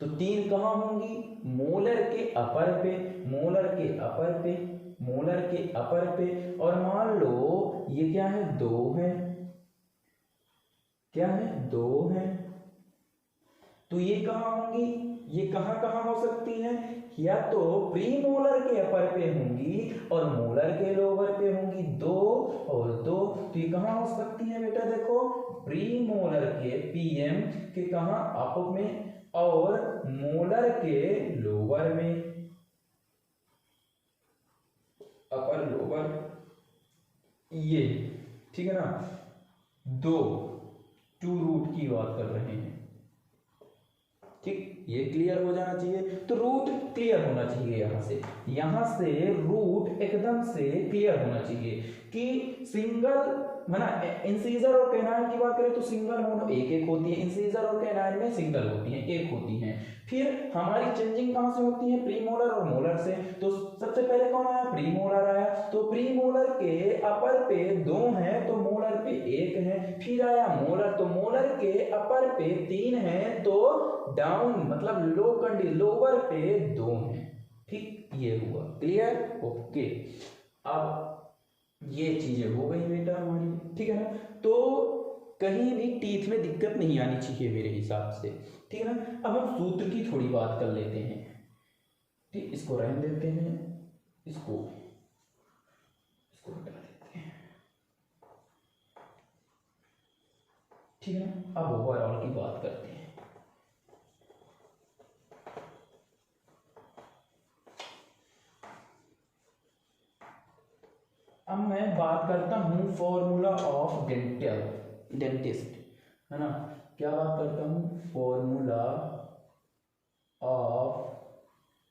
तो 3 कहाँ होंगी, मोलर के अपर पे, मोलर के अपर पे, मोलर के अपर पे। और मान लो ये क्या है, 2 है, क्या है, 2 है। तो ये कहाँ होंगी, ये कहाँ कहाँ हो सकती है, या तो प्री मोलर के अपर पे होंगी और मोलर के लोअर पे होंगी, 2 और 2। तो ये कहाँ हो सकती है बेटा, देखो प्री मोलर के पीएम के कहाँ, अप में, और मोलर के लोअर में, अपर लोअर, ये, ठीक है ना। 2 रूट की बात कर रहे हैं, ठीक, ये क्लियर हो जाना चाहिए। तो रूट क्लियर होना चाहिए, यहां से रूट एकदम से क्लियर होना चाहिए कि सिंगल है ना, इंसीजर और कैनाइन की बात करें तो सिंगल मोनो एक एक होती है, इंसीजर और कैनाइन में सिंगल होती है, एक होती हैं। फिर हमारी चेंजिंग कहाँ से होती है, प्रीमोलर और मोलर से। तो सबसे पहले कौन आया, प्रीमोलर आया, तो प्रीमोलर के अपर पे 2 हैं तो मोलर पे 1 है। फिर आया मोलर, तो मोलर के अपर पे 3 हैं तो डाउन मतलब लोअर पे 2 हैं। ठीक, ये हुआ क्लियर, ओके। अब ये चीजें हो गई बेटा हमारी, ठीक है ना। तो कहीं भी टीथ में दिक्कत नहीं आनी चाहिए मेरे हिसाब से, ठीक है ना। अब हम सूत्र की थोड़ी बात कर लेते हैं, ठीक, इसको रहने देते हैं, इसको हटा देते हैं, ठीक है ना। अब ओवरऑल की बात करते हैं। अब मैं बात करता हूँ फॉर्मूला ऑफ डेंटिस्ट, है ना। क्या बात करता हूँ, फॉर्मूला ऑफ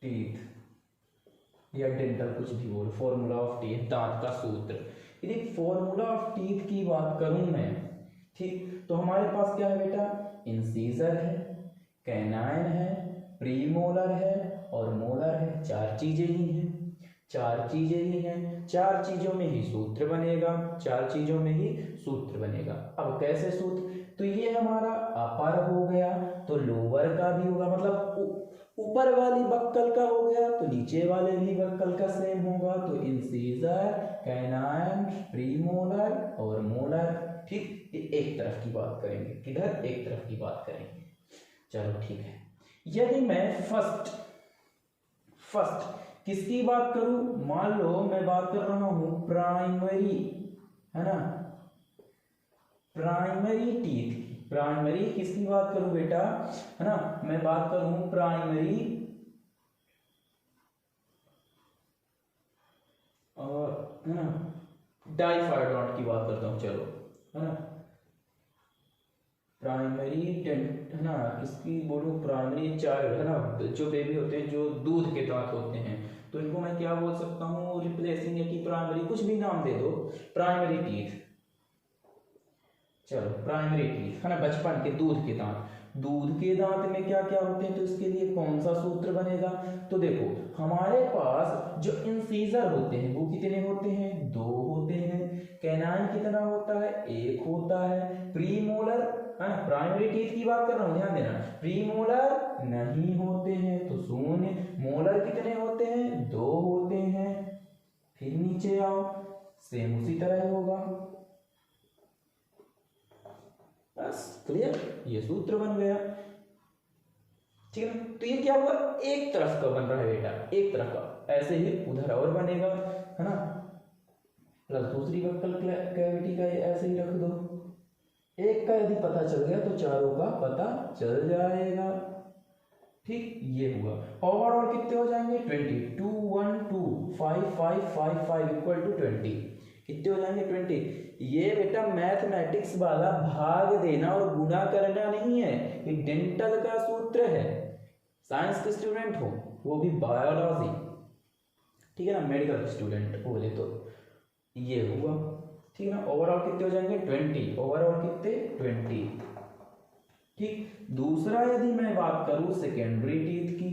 टीथ या डेंटल, कुछ भी बोलो, फॉर्मूला ऑफ टीथ, दांत का सूत्र। यदि फॉर्मूला ऑफ टीथ की बात करूं मैं, ठीक, तो हमारे पास क्या है बेटा, इंसीजर है, कैनाइन है, प्रीमोलर है और मोलर है। 4 चीजें ही हैं, 4 चीजें ही हैं, 4 चीजों में ही सूत्र बनेगा, 4 चीजों में ही सूत्र बनेगा। अब कैसे सूत्र, तो ये हमारा अपर हो गया तो लोअर का भी होगा, मतलब ऊपर वाली बक्कल का हो गया तो नीचे वाले भी बक्कल का सेम होगा। तो इंसीजर, कैनाइन, प्रीमोलर और मोलर, ठीक, ये एक तरफ की बात करेंगे, किधर, एक तरफ की बात करेंगे। चलो ठीक है। यदि मैं फर्स्ट किसकी बात करूं, मान लो मैं बात कर रहा हूं प्राइमरी, है ना, प्राइमरी टीथ, प्राइमरी किसकी बात करूं बेटा, है ना, मैं बात करूं प्राइमरी और, है ना, डाइफाइडोंट की बात करता हूं, चलो, है ना, प्राइमरी डेंट, है ना, किसकी बोलूं, प्राइमरी चाइल्ड, है ना, जो बेबी होते हैं, जो दूध के दांत होते हैं, तो इनको मैं क्या बोल सकता हूँ, रिप्लेसिंग या कि प्राइमरी, कुछ भी नाम दे दो, प्राइमरी टीथ। चलो प्राइमरी टीथ, है ना, बचपन के दूध के दांत, दूध के दांत में क्या क्या होते हैं, तो इसके लिए कौन सा सूत्र बनेगा, तो देखो हमारे पास जो इंसीजर होते हैं वो कितने होते हैं, 2 होते हैं, कैनाइन कितना होता है, 1 होता है, प्रीमोलर, है ना, प्राइमरी टीथ की बात कर रहा हूं, ध्यान देना, प्रीमोलर नहीं होते हैं तो 0, मोलर कितने होते हैं, 2 होते हैं। फिर नीचे आओ, सेम उसी तरह ही होगा, बस क्लियर, ये सूत्र बन गया, ठीक है। तो ये क्या हुआ, एक तरफ का बन रहा है बेटा, एक तरफ का, ऐसे ही उधर और बनेगा, है ना, प्लस दूसरी बक्कल कैविटी का ऐसे ही रख दो। एक का यदि पता चल गया तो चारों का पता चल जाएगा, ठीक, ये हुआ। ओवरऑल कितने हो जाएंगे, 20, 2 1 2 5 5 5 5 इक्वल टू 20, कितने हो जाएंगे, 20। ये बेटा मैथमेटिक्स वाला भाग देना और गुणा करना नहीं है, ये डेंटल का सूत्र है। साइंस के स्टूडेंट हो, वो भी बायोलॉजी, ठीक है ना, मेडिकल स्टूडेंट बोले तो ये हुआ, ठीक है ना। ओवरऑल कितने हो जाएंगे, 20, ओवरऑल कितने, 20, ठीक। दूसरा यदि मैं बात करूं सेकेंडरी टीथ की,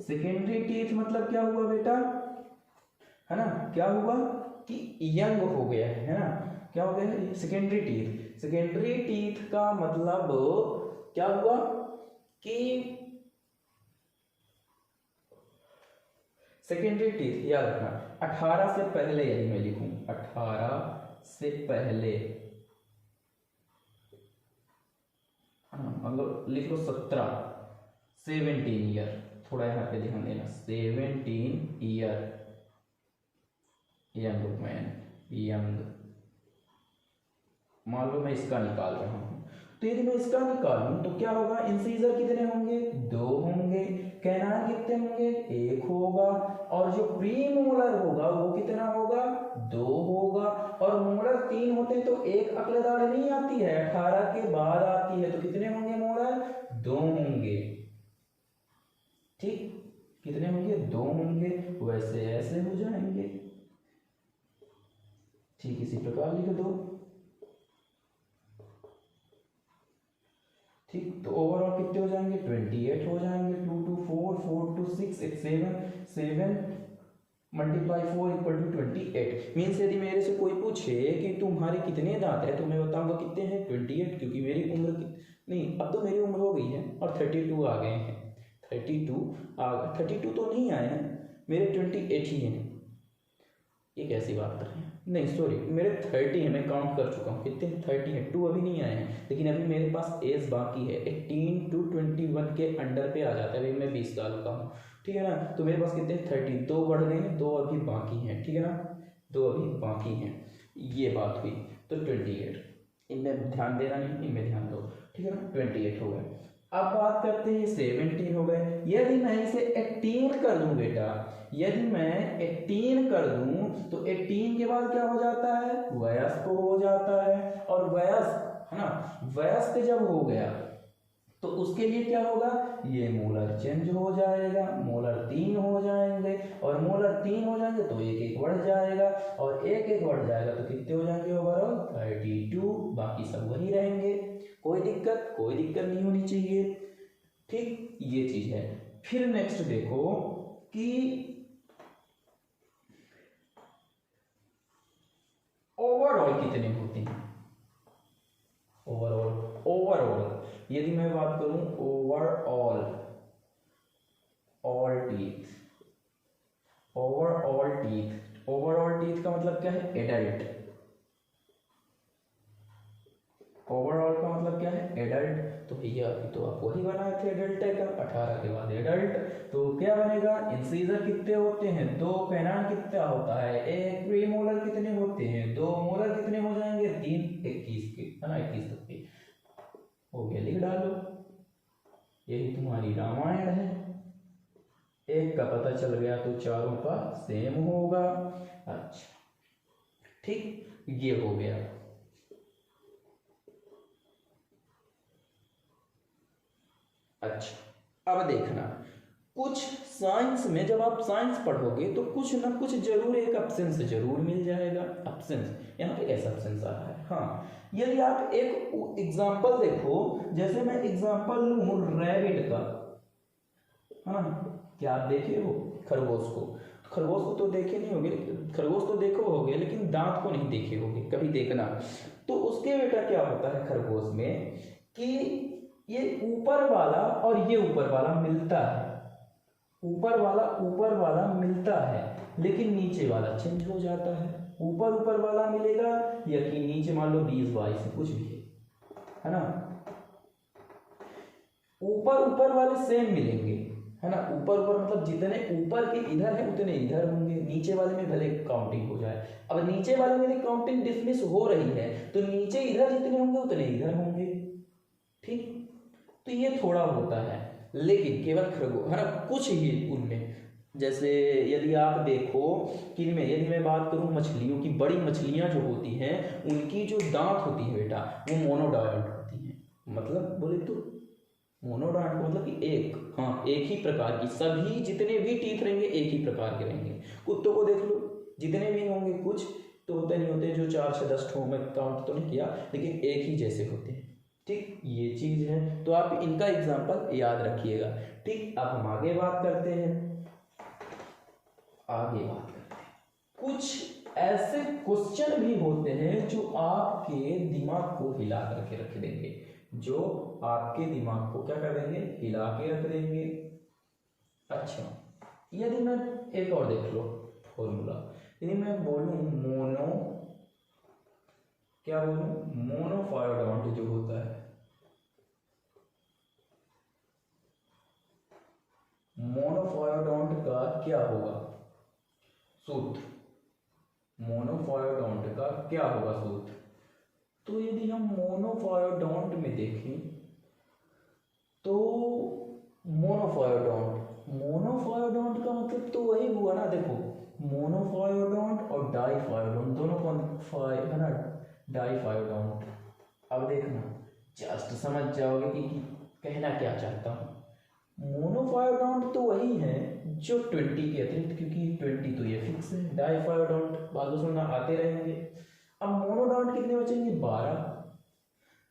सेकेंडरी टीथ मतलब क्या हुआ बेटा, है ना, क्या हुआ कि यंग हो गया है ना, क्या हो गया, सेकेंडरी टीथ का मतलब क्या हुआ कि सेकेंडरी टीथ, याद रखना 18 से पहले, यदि मैं लिखूं 18 से पहले, मतलब लिख लो 17 ईयर, थोड़ा यहाँ पे ध्यान देना, 17 ईयर यंग मैन, यंग, मान लो मैं इसका निकाल रहा हूं, तो यदि मैं इसका निकालूं तो क्या होगा, इंसीजर कितने होंगे, 2 होंगे, कैनाइन कितने होंगे, 1 होगा, और जो प्रीमोलर होगा वो कितना होगा, 2 होगा, और मोलर 3 होते हैं तो एक अकलदाड़ नहीं आती है, 18 के बाद आती है, तो कितने होंगे मोलर, 2 होंगे, ठीक। कितने होंगे, 2 होंगे, वैसे ऐसे हो जाएंगे। ठीक इसी प्रकार लिख दो। ठीक, तो ओवरऑल कितने हो जाएंगे, 28 हो जाएंगे। 2 2 4 4 2 6 एक 7 मल्टीप्लाई 4 इक्वल टू 28। मीन्स यदि मेरे से कोई पूछे कि तुम्हारे कितने दांत है तो मैं बताऊंगा कितने हैं, 28, क्योंकि मेरी उम्र नहीं, अब तो मेरी उम्र हो गई है और 32 आ गए हैं। 32 तो नहीं आए हैं, मेरे 28 ही हैं। ये कैसी बात कर रहे हैं, नहीं सॉरी, मेरे 30 है, मैं काउंट कर चुका हूँ कितने, 30 है, 2 अभी नहीं आए हैं, लेकिन अभी मेरे पास एज बाकी है। 18 to 21 के अंडर पे आ जाता है, अभी मैं 20 साल का हूँ, ठीक है ना। तो मेरे पास कितने, 30, 2 बढ़ गए हैं, 2 अभी बाकी हैं, ठीक है ना, 2 अभी बाकी हैं। ये बात हुई, तो 28, इनमें ध्यान देना नहीं, इनमें ध्यान दो, ठीक है ना। 28 हो गए। अब बात करते हैं 17 हो गए। यदि मैं इसे 18 कर दूं बेटा, यदि मैं 18 कर दूं तो 18 के बाद क्या हो जाता है, वयस्क हो जाता है। और वयस्क है ना, वयस्क जब हो गया तो उसके लिए क्या होगा, ये मोलर चेंज हो जाएगा, मोलर 3 हो जाएंगे, और मोलर 3 हो जाएंगे तो एक एक बढ़ जाएगा, और एक एक बढ़ जाएगा तो कितने हो जाएंगे ओवरऑल, 32। बाकी सब वही रहेंगे, कोई दिक्कत नहीं होनी चाहिए। ठीक, ये चीज है। फिर नेक्स्ट देखो कि ओवरऑल कितने होते हैं। ओवरऑल यदि मैं बात करूं ओवरऑल टीथ का मतलब क्या है, एडल्ट। ओवरऑल का मतलब क्या है, एडल्ट। तो भैया अभी तो आप वही बनाए थे एडल्ट का, 18 के बाद एडल्ट, तो क्या बनेगा, इंसीजर कितने होते हैं, 2, कैनान कितना होता है, 1, प्रीमोलर कितने होते हैं, 2, मोलर कितने हो जाएंगे, 3, 21 के, है ना, 21 तक के हो गया, लिख डालो। यही तुम्हारी रामायण है। एक का पता चल गया तो चारों का सेम होगा। अच्छा, ठीक, ये हो गया। अच्छा, अब देखना, कुछ साइंस में जब आप साइंस पढ़ोगे तो कुछ ना कुछ जरूर एक एब्सेंस जरूर मिल जाएगा। एब्सेंस, यहाँ पे कैसा एब्सेंस आ रहा है, हाँ, यदि आप एक एग्जांपल देखो, जैसे मैं एग्जांपल लूं रैबिट का, हाँ, क्या आप देखे हो खरगोश को, खरगोश को तो देखे नहीं होगे, खरगोश तो देखो होगे लेकिन दांत को नहीं देखे होगे, कभी देखना। तो उसके बेटा क्या होता है खरगोश में कि ये ऊपर वाला और ये ऊपर वाला मिलता है, ऊपर वाला मिलता है, लेकिन नीचे वाला चेंज हो जाता है। ऊपर वाला मिलेगा या कि नीचे मान लो 20 22 कुछ भी है ना, ऊपर वाले सेम मिलेंगे, है ना। ऊपर मतलब जितने ऊपर के इधर है उतने इधर होंगे, नीचे वाले में भले काउंटिंग हो जाए। अब नीचे वाले में यदि काउंटिंग डिसमिस हो रही है तो नीचे इधर जितने होंगे उतने इधर होंगे, ठीक। तो ये थोड़ा होता है, लेकिन केवल खरगोश, है ना, कुछ ही उनमें, जैसे यदि आप देखो कि यदि मैं बात करूं मछलियों की, बड़ी मछलियां जो होती हैं उनकी जो दांत होती है बेटा वो मोनोडॉयंट होती हैं। मतलब बोले तो मोनोडॉयंट मतलब कि एक, हाँ, एक ही प्रकार की, सभी जितने भी टीथ रहेंगे एक ही प्रकार के रहेंगे। कुत्तों को देख लो, जितने भी होंगे, कुछ तो होते नहीं होते जो 4 से 10 ठो, मैं काउंट तो नहीं किया, लेकिन एक ही जैसे होते हैं, ठीक, ये चीज है। तो आप इनका एग्जाम्पल याद रखिएगा, ठीक। अब हम आगे बात करते हैं, कुछ ऐसे क्वेश्चन भी होते हैं जो आपके दिमाग को हिला करके रख देंगे, जो आपके दिमाग को क्या कर देंगे, हिला के रख देंगे। अच्छा, यदि मैं एक और देख लो फॉर्मूला, यदि मैं बोलूं मोनोफायोडोंट जो होता है, मोनोफायोडोंट का क्या होगा सूत्र, मोनोफायोडोंट का क्या होगा सूत्र। तो यदि हम मोनोफायोडोंट में देखें तो मोनोफायोडोंट का मतलब तो वही हुआ ना, देखो मोनोफायोडोंट और डाईफायोडोंट दोनों का है ना, डाईफायोडोंट। अब देखना, जस्ट समझ जाओगे कि कहना क्या चाहता हूं। मोनोफायोडोंट तो वही है जो 20 के अतिरिक्त, क्योंकि 20 तो ये फिक्स है। डाइफायोडोंट बात सुनना आते रहेंगे। अब मोनोडोंट कितने बचेंगे? 12।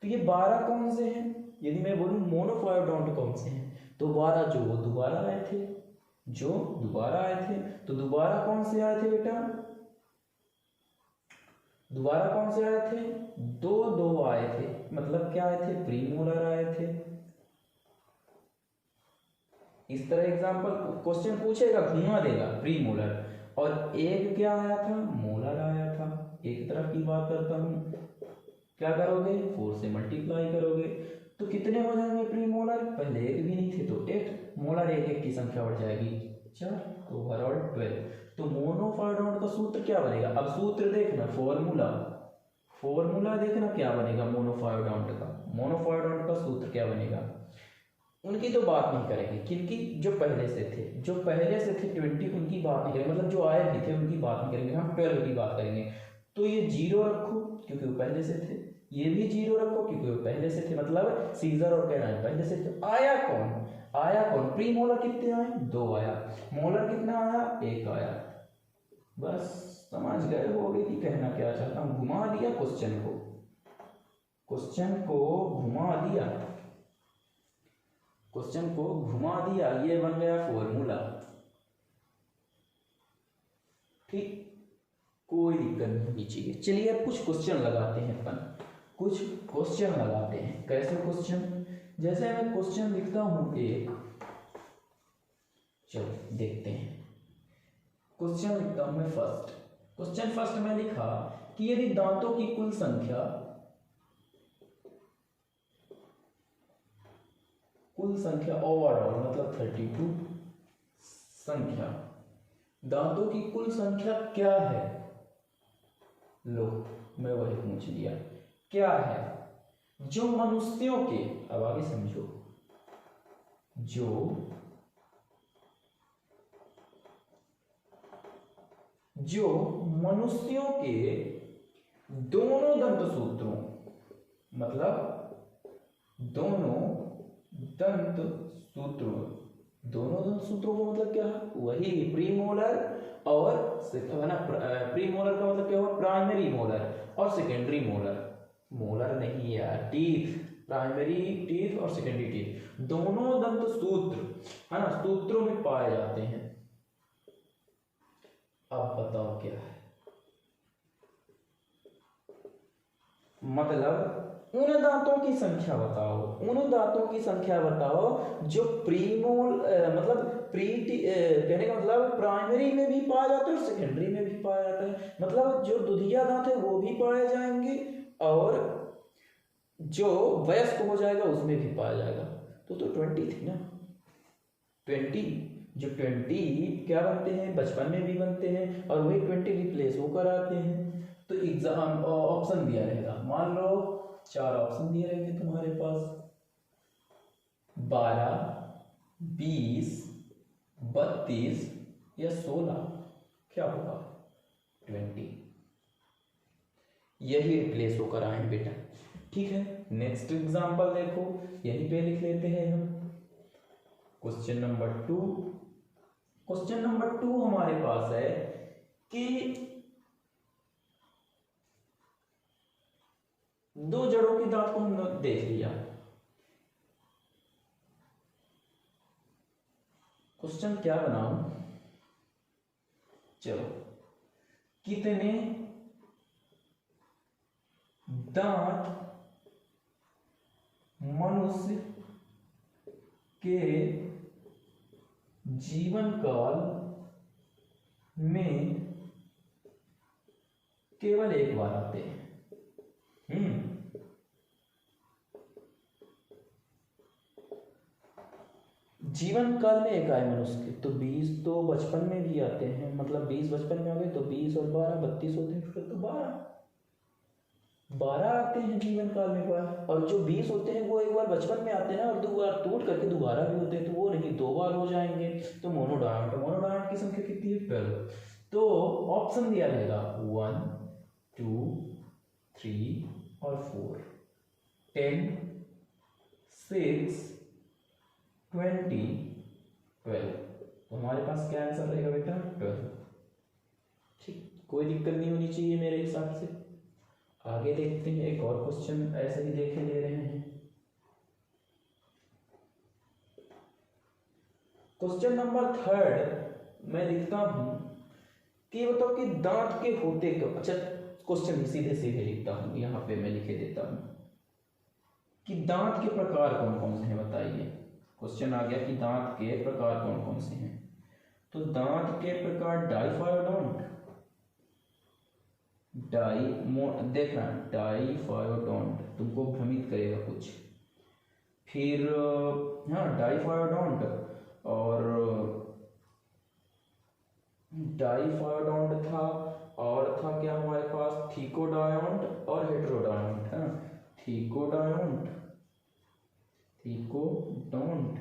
तो ये 12 कौन से हैं? यदि मैं बोलूं मोनोफायोडोंट कौन से हैं, तो 12 जो वो दोबारा आए थे, जो दोबारा आए थे। तो दोबारा कौन से आए थे बेटा? दोबारा कौन से आए थे? दो दो आए थे। मतलब क्या आए थे? प्रीमोलर आए थे। इस तरह एग्जांपल क्वेश्चन पूछेगा, घुमा देगा प्रीमोलर। और एक क्या आया था? मोलर आया था। एक तरफ की बात करता हूं, क्या करोगे? 4 से मल्टीप्लाई करोगे तो कितने हो जाएंगे प्रीमोलर? पहले एक भी नहीं थे तो 8, मोलर एक एक की संख्या बढ़ जाएगी 4, तो ओवरऑल 12। तो मोनोफायोडोंट का सूत्र क्या बनेगा? अब सूत्र देखना, फॉर्मूला देखना क्या बनेगा मोनोफायोडोंट का। मोनोफायोडोंट का सूत्र क्या बनेगा? उनकी तो बात नहीं करेंगे, किनकी? जो पहले से थे, 20 उनकी बात नहीं करेंगे, मतलब जो आए भी थे उनकी बात नहीं करेंगे, हम 12 की बात करेंगे। तो ये 0 रखो क्योंकि वो पहले से थे, ये भी 0 रखो क्योंकि वो पहले से थे, मतलब सीजर और कैनाइन पहले से थे। आया कौन? प्री मोलर कितने आए? 2 आया। मोलर कितना आया? 1 आया। बस समझ गए होगे कि कहना क्या चाहता हूं। घुमा दिया क्वेश्चन को घुमा दिया, ये बन गया फॉर्मूला। ठीक, कोई दिक्कत नहीं चाहिए। चलिए अब कुछ क्वेश्चन लगाते हैं कैसे क्वेश्चन? जैसे मैं क्वेश्चन लिखता हूं एक, चलो देखते हैं। क्वेश्चन लिखता हूं मैं फर्स्ट में लिखा कि यदि दांतों की कुल संख्या ओवरऑल मतलब 32 संख्या, दांतों की कुल संख्या क्या है? लो मैं वही पूछ लिया, क्या है? जो मनुष्यों के, अब आगे समझो, जो मनुष्यों के दोनों दंत सूत्रों, मतलब दोनों दंत सूत्रों को मतलब क्या है? वही प्रीमोलर और है ना। प्रीमोलर का मतलब क्या हुआ? प्राइमरी मोलर और सेकेंडरी मोलर नहीं यार, टीथ। प्राइमरी टीथ और सेकेंडरी टीथ, दोनों दंत सूत्र है ना, सूत्रों में पाए जाते हैं। अब बताओ क्या है? मतलब उन दांतों की संख्या बताओ जो मतलब कहने का मतलब प्राइमरी में भी पाया जाता है और सेकेंडरी में भी पाया जाता है। मतलब जो दुधिया दांत है वो भी पाए जाएंगे और जो वयस्क हो जाएगा उसमें भी पाया जाएगा। तो 20 थी ना, 20 क्या बनते हैं? बचपन में भी बनते हैं और वही 20 रिप्लेस होकर आते हैं। तो एग्जाम ऑप्शन दिया रहेगा, मान लो 4 ऑप्शन दिए रहेंगे तुम्हारे पास, 12, 20, 32 या 16। क्या होगा? 20। यही रिप्लेस होकर आए बेटा। ठीक है, नेक्स्ट एग्जांपल देखो, यहीं पे लिख लेते हैं हम। क्वेश्चन नंबर 2 हमारे पास है कि 2 जड़ों की दांत को हमने देख लिया। क्वेश्चन क्या बनाऊं? चलो, कितने दांत मनुष्य के जीवन काल में केवल एक बार आते हैं? जीवन काल में एक आए मनुष्य के, तो 20 तो बचपन में भी आते हैं, मतलब 20 बचपन में आ गए तो 20 और 12 32 होते हैं, फिर तो 12 आते हैं जीवन काल में बार। और जो 20 होते हैं वो एक बार बचपन में आते हैं और 2 बार टूट करके दोबारा भी होते हैं, तो वो नहीं 2 बार हो जाएंगे। तो मोनोडोंट की संख्या कितनी है? 12। तो ऑप्शन दिया रहेगा 1, 2, 3 और 4, 10, 6, 20, 12। तो हमारे पास क्या आंसर रहेगा बेटा? 12। ठीक, कोई दिक्कत नहीं होनी चाहिए मेरे हिसाब से। आगे देखते हैं, एक और क्वेश्चन ऐसे ही देखे ले रहे हैं। क्वेश्चन नंबर 3 मैं लिखता हूं कि बताओ कि दांत के होते क्यों। अच्छा, क्वेश्चन सीधे सीधे लिखता हूं, यहां पे मैं लिखे देता हूं कि दांत के प्रकार कौन कौन से हैं, बताइए। क्वेश्चन आ गया कि दांत के प्रकार कौन कौन से हैं। तो दांत के प्रकार डाइफायोडोंट, देखना डाइफायोडोंट तुमको भ्रमित करेगा कुछ। फिर हाँ डाइफायोडोंट, और डाइफायोडोंट था, और था क्या हमारे पास थीकोडायोंट और हेटेरोडायोंट। हाँ, थीकोडायोंट, थीकोडोंट,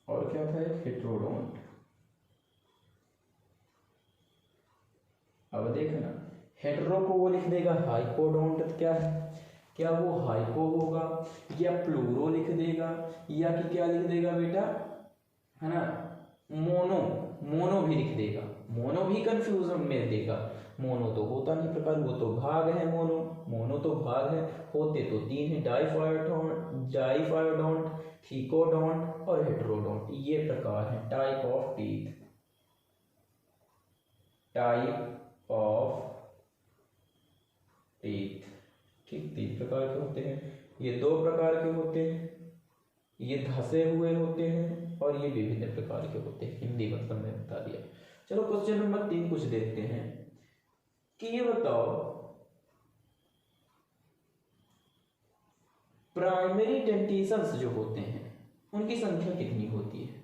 और क्या था एक हेटेरोडोंट। अब देखना, हेटेरो को वो लिख देगा हाइपोडोंट, क्या है, क्या वो हाइपो होगा, या प्लूरो लिख देगा, या कि क्या लिख देगा बेटा, है ना, मोनो, मोनो भी लिख देगा। मोनो भी कंफ्यूजन में देगा। मोनो तो होता नहीं प्रकार, वो तो भाग है। मोनो, मोनो तो भाग है, होते तो 3 है, डाइफायोडोंट, थीकोडोंट और हेटेरोडोंट। ये प्रकार है type of teeth, type of teeth. ठीक, 3 प्रकार के होते हैं। ये 2 प्रकार के होते हैं, ये धसे हुए होते हैं, और ये विभिन्न प्रकार के होते हैं। हिंदी मतलब मैं बता दिया। चलो क्वेश्चन नंबर 3 कुछ देखते हैं कि ये बताओ प्राइमरी डेंटिशंस जो होते हैं उनकी संख्या कितनी होती है,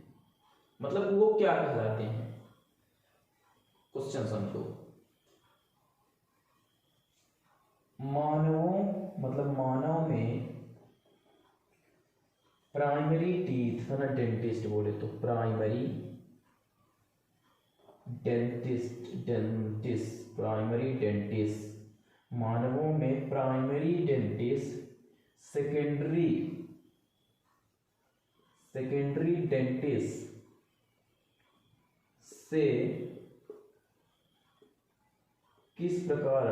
मतलब वो क्या कहलाते हैं। क्वेश्चन समझो, मानवों मतलब मानव में प्राइमरी टीथ, है ना, डेंटिस्ट बोले तो प्राइमरी डेंटिस्ट, प्राइमरी डेंटिस्ट। मानवों में प्राइमरी डेंटिस्ट, सेकेंडरी डेंटिस्ट से किस प्रकार,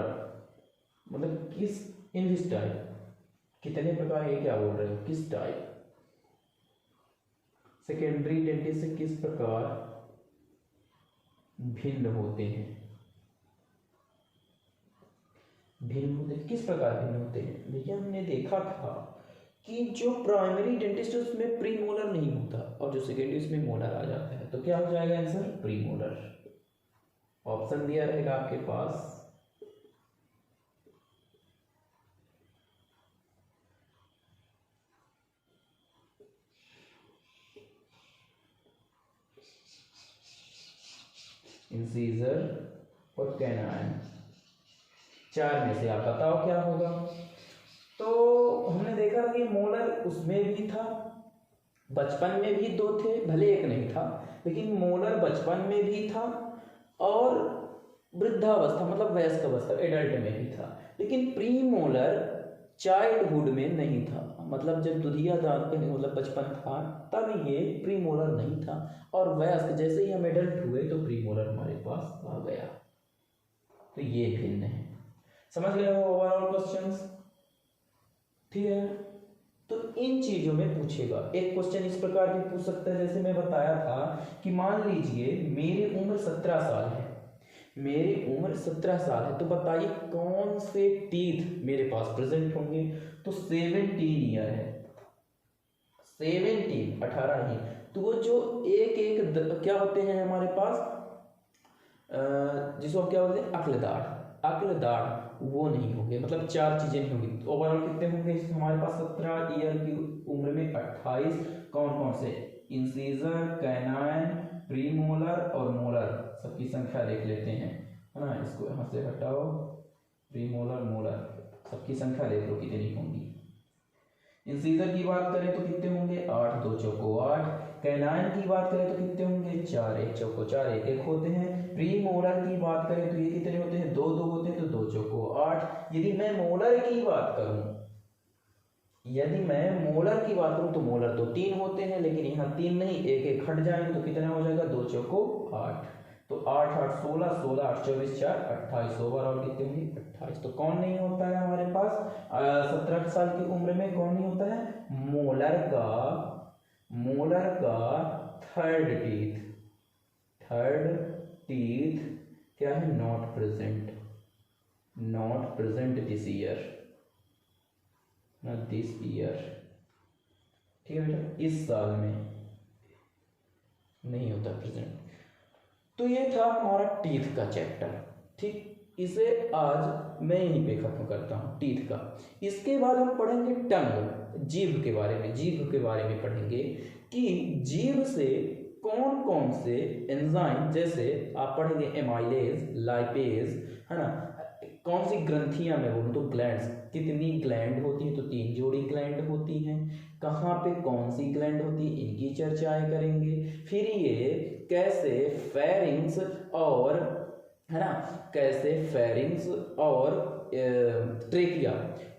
मतलब किस, इन दिस टाइप, कितने प्रकार, ये क्या बोल रहे हो, किस टाइप, सेकेंडरी डेंटिस्ट से किस प्रकार भिन्न होते हैं। भिन्न होते किस प्रकार भिन्न होते हैं। देखिए, हमने देखा था कि जो प्राइमरी डेंटिस्ट है उसमें प्री मोलर नहीं होता, और जो सेकेंडरी उसमें मोलर आ जाता है। तो क्या हो जाएगा आंसर? Pre molar. ऑप्शन दिया रहेगा आपके पास, इंसीजर और कैनाइन। 4 में से आप बताओ क्या होगा। तो हमने देखा कि मोलर उसमें भी था, बचपन में भी 2 थे, भले एक नहीं था, लेकिन मोलर बचपन में भी था और वृद्धावस्था मतलब वयस्क अवस्था एडल्ट में भी था। लेकिन प्री मोलर चाइल्डहुड में नहीं था, मतलब जब दुधिया दांत मतलब बचपन था तब ये प्री मोलर नहीं था, और वयस्क जैसे ही हम एडल्ट हुए तो प्री मोलर हमारे पास आ गया। तो ये भिन्न है। समझ गए हो ओवरऑल क्वेश्चंस? ठीक है, तो इन चीजों में पूछेगा। एक क्वेश्चन इस प्रकार भी पूछ सकता है, जैसे मैं बताया था कि मान लीजिए मेरी उम्र 17 साल है, मेरी उम्र 17 साल है, तो बताइए कौन से टीथ मेरे पास प्रेजेंट होंगे। तो 17 ईयर है, 17 18 ही। तो वो जो एक क्या होते हैं हमारे पास, जिसको क्या बोलते हैं, अक्लदाढ़, वो नहीं होंगे, मतलब 4 चीजें नहीं होंगी। तो ओवरऑल कितने होंगे हमारे पास 17 ईयर की उम्र में 28 कौन कौन से, इंसीजर, कैनाइन, प्रीमोलर और मोलर, सबकी संख्या देख लेते हैं, है ना। इसको यहाँ से हटाओ, प्रीमोलर मोलर सबकी संख्या देख लो कितनी होंगी। इंसीजर की बात करें तो कितने होंगे, 8 2 चौको 8। कैनाइन की बात करें तो कितने होंगे, 4 1 चौको 4 1 1 होते हैं। प्री मोलर की बात करें तो ये कितने होते हैं, 2 2 होते हैं, तो 2 चौको 8। यदि मैं मोलर की बात करूं यदि मैं मोलर की बात करूं तो मोलर तो 3 होते हैं, लेकिन यहाँ 3 नहीं, एक एक हट जाएंगे तो कितना हो जाएगा, 2 चौको 8। तो 8 8 16, 16 8 24 4 28, ओवरऑल कितने होंगे 28। तो कौन नहीं होता है हमारे पास 17 साल की उम्र में, कौन नहीं होता है, मोलर का थर्ड टीथ क्या है, not present this year, not this year, ठीक है बेटा, इस साल में नहीं होता प्रेजेंट। तो ये था हमारा टीथ का चैप्टर, ठीक, इसे आज मैं यहीं पे खत्म करता हूँ टीथ का। इसके बाद हम पढ़ेंगे टंग, जीभ के बारे में, पढ़ेंगे कि जीभ से कौन कौन से एंजाइम, जैसे आप पढ़ेंगे एमाइलेज, लाइपेज, है ना, कौन सी ग्रंथियां, मैं बोलूँ तो ग्लैंड्स, कितनी ग्लैंड होती है, तो 3 जोड़ी ग्लैंड होती हैं, कहाँ पे कौन सी ग्लैंड होती है, इनकी चर्चाएं करेंगे। फिर ये कैसे फेरिंग्स और, है ना, कैसे फेरिंग्स और ट्रेकिया,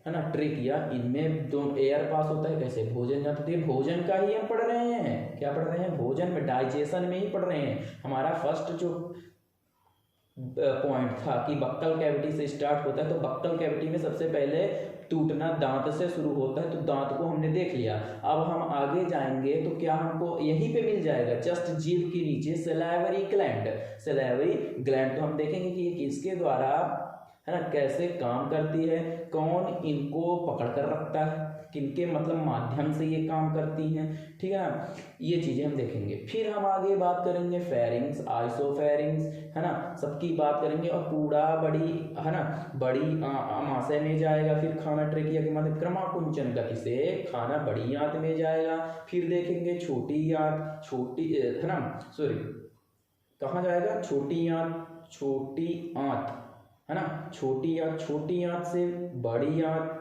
है ना, ट्रेकिया, इनमें दो एयर पास होता है, कैसे भोजन जाता है, भोजन का ही हम पढ़ रहे हैं, क्या पढ़ रहे हैं, भोजन में, डाइजेशन में ही पढ़ रहे हैं। हमारा फर्स्ट जो पॉइंट था कि बक्कल कैविटी से स्टार्ट होता है, तो बक्कल कैविटी में सबसे पहले टूटना दांत से शुरू होता है, तो दांत को हमने देख लिया। अब हम आगे जाएंगे तो क्या हमको यहीं पे मिल जाएगा, जस्ट जीभ के नीचे सलाइवरी ग्लैंड, तो हम देखेंगे कि ये किसके द्वारा, है ना, कैसे काम करती है, कौन इनको पकड़ कर रखता है, किनके मतलब माध्यम से ये काम करती हैं, ठीक है ना, ये चीजें हम देखेंगे। फिर हम आगे बात करेंगे फेरिंग्स, आइसोफेरिंग्स, है ना, सबकी बात करेंगे, और पूरा बड़ी, है ना, बड़ी आमाशय में जाएगा, फिर खाना ट्रेकिया के माध्यम क्रमाकुंचन गति से खाना बड़ी आंत में जाएगा। फिर देखेंगे छोटी आंत, है ना, सॉरी, कहाँ जाएगा, छोटी आंत, है ना, छोटी आंत से बड़ी आंत,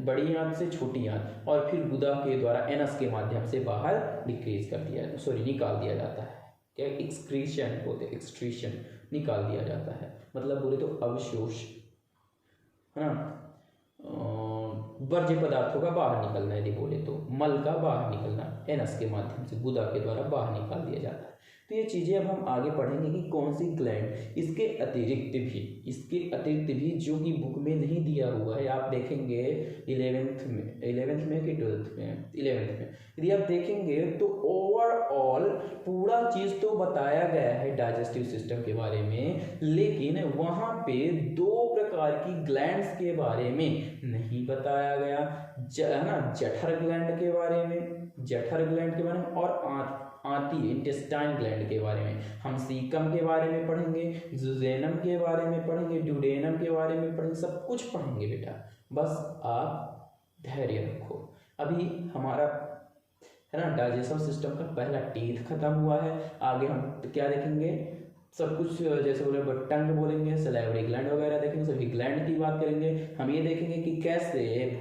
बड़ी आंत से छोटी आंत, और फिर गुदा के द्वारा एनस के माध्यम से बाहर निकाल दिया जाता है, क्या एक्सक्रीशन बोलते हैं, एक्सक्रीशन, निकाल दिया जाता है, मतलब बोले तो अवशोष, है ना, वर्ज्य पदार्थों का बाहर निकलना, यदि बोले तो मल का बाहर निकलना, एनस के माध्यम से गुदा के द्वारा बाहर निकाल दिया जाता है। तो ये चीज़ें अब हम आगे पढ़ेंगे कि कौन सी ग्लैंड, इसके अतिरिक्त भी जो कि बुक में नहीं दिया हुआ है, आप देखेंगे 11th में कि 12th में, 11th में, यदि आप देखेंगे तो ओवरऑल पूरा चीज़ तो बताया गया है डाइजेस्टिव सिस्टम के बारे में, लेकिन वहाँ पे 2 प्रकार की ग्लैंड्स के बारे में नहीं बताया गया, है ना, जठर ग्लैंड के बारे में, और आंती इंटेस्टाइन ग्लैंड के बारे में। हम सीकम के बारे में पढ़ेंगे, जुजेनम के बारे में पढ़ेंगे, ड्यूडेनम के बारे में पढ़ेंगे, सब कुछ पढ़ेंगे बेटा, बस आप धैर्य रखो। अभी हमारा, है ना, डाइजेस्टिव सिस्टम का पहला टीथ खत्म हुआ है, आगे हम क्या देखेंगे, सब कुछ, जैसे बोले टंग बोलेंगे, सलाइवरी ग्लैंड वगैरह देखेंगे, सभी ग्लैंड की बात करेंगे। हम ये देखेंगे कि कैसे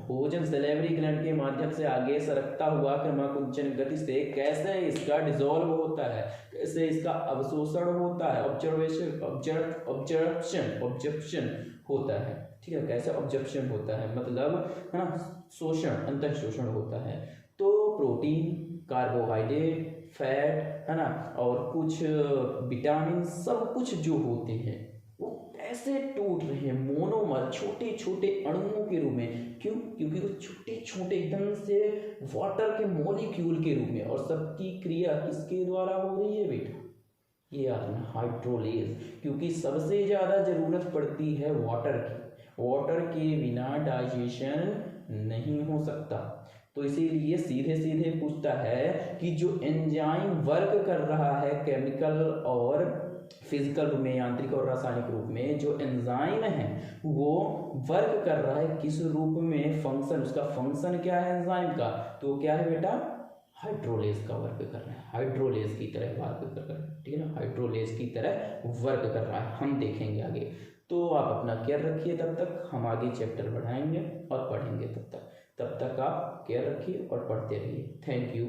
भोजन सलाइवरी ग्लैंड के माध्यम से आगे सरकता हुआ क्रमाकुंचन गति से कैसे इसका डिसॉल्व होता है, कैसे इसका अवशोषण होता है, ऑब्जर्प्शन होता है, ठीक है, कैसे ऑब्जर्प्शन होता है, मतलब, है ना, शोषण, अंतः शोषण होता है। तो प्रोटीन, कार्बोहाइड्रेट, फैट, है ना, और कुछ विटामिन, सब कुछ जो होते हैं वो कैसे टूट रहे हैं, मोनोमर, छोटे छोटे अणुओं के रूप में, क्यों, क्योंकि वो छोटे छोटे एकदम से वाटर के मॉलिक्यूल के रूप में, और सबकी क्रिया किसके द्वारा हो रही है बेटा, ये आना हाइड्रोलेज, क्योंकि सबसे ज़्यादा जरूरत पड़ती है वाटर की, वाटर के बिना डाइजेशन नहीं हो सकता। तो इसीलिए सीधे सीधे पूछता है कि जो एंजाइम वर्क कर रहा है केमिकल और फिजिकल रूप में, यांत्रिक और रासायनिक रूप में, जो एंजाइम है वो वर्क कर रहा है किस रूप में, फंक्शन, उसका फंक्शन क्या है एंजाइम का, तो क्या है बेटा, हाइड्रोलेज का वर्क कर रहा है, हाइड्रोलेज की तरह वर्क कर रहा है, ठीक है ना, हाइड्रोलेज की तरह वर्क कर रहा है, हम देखेंगे आगे। तो आप अपना केयर रखिए, तब तक हम आगे चैप्टर बढ़ाएंगे और पढ़ेंगे, तब तक आप केयर रखिए और पढ़ते रहिए। Thank you.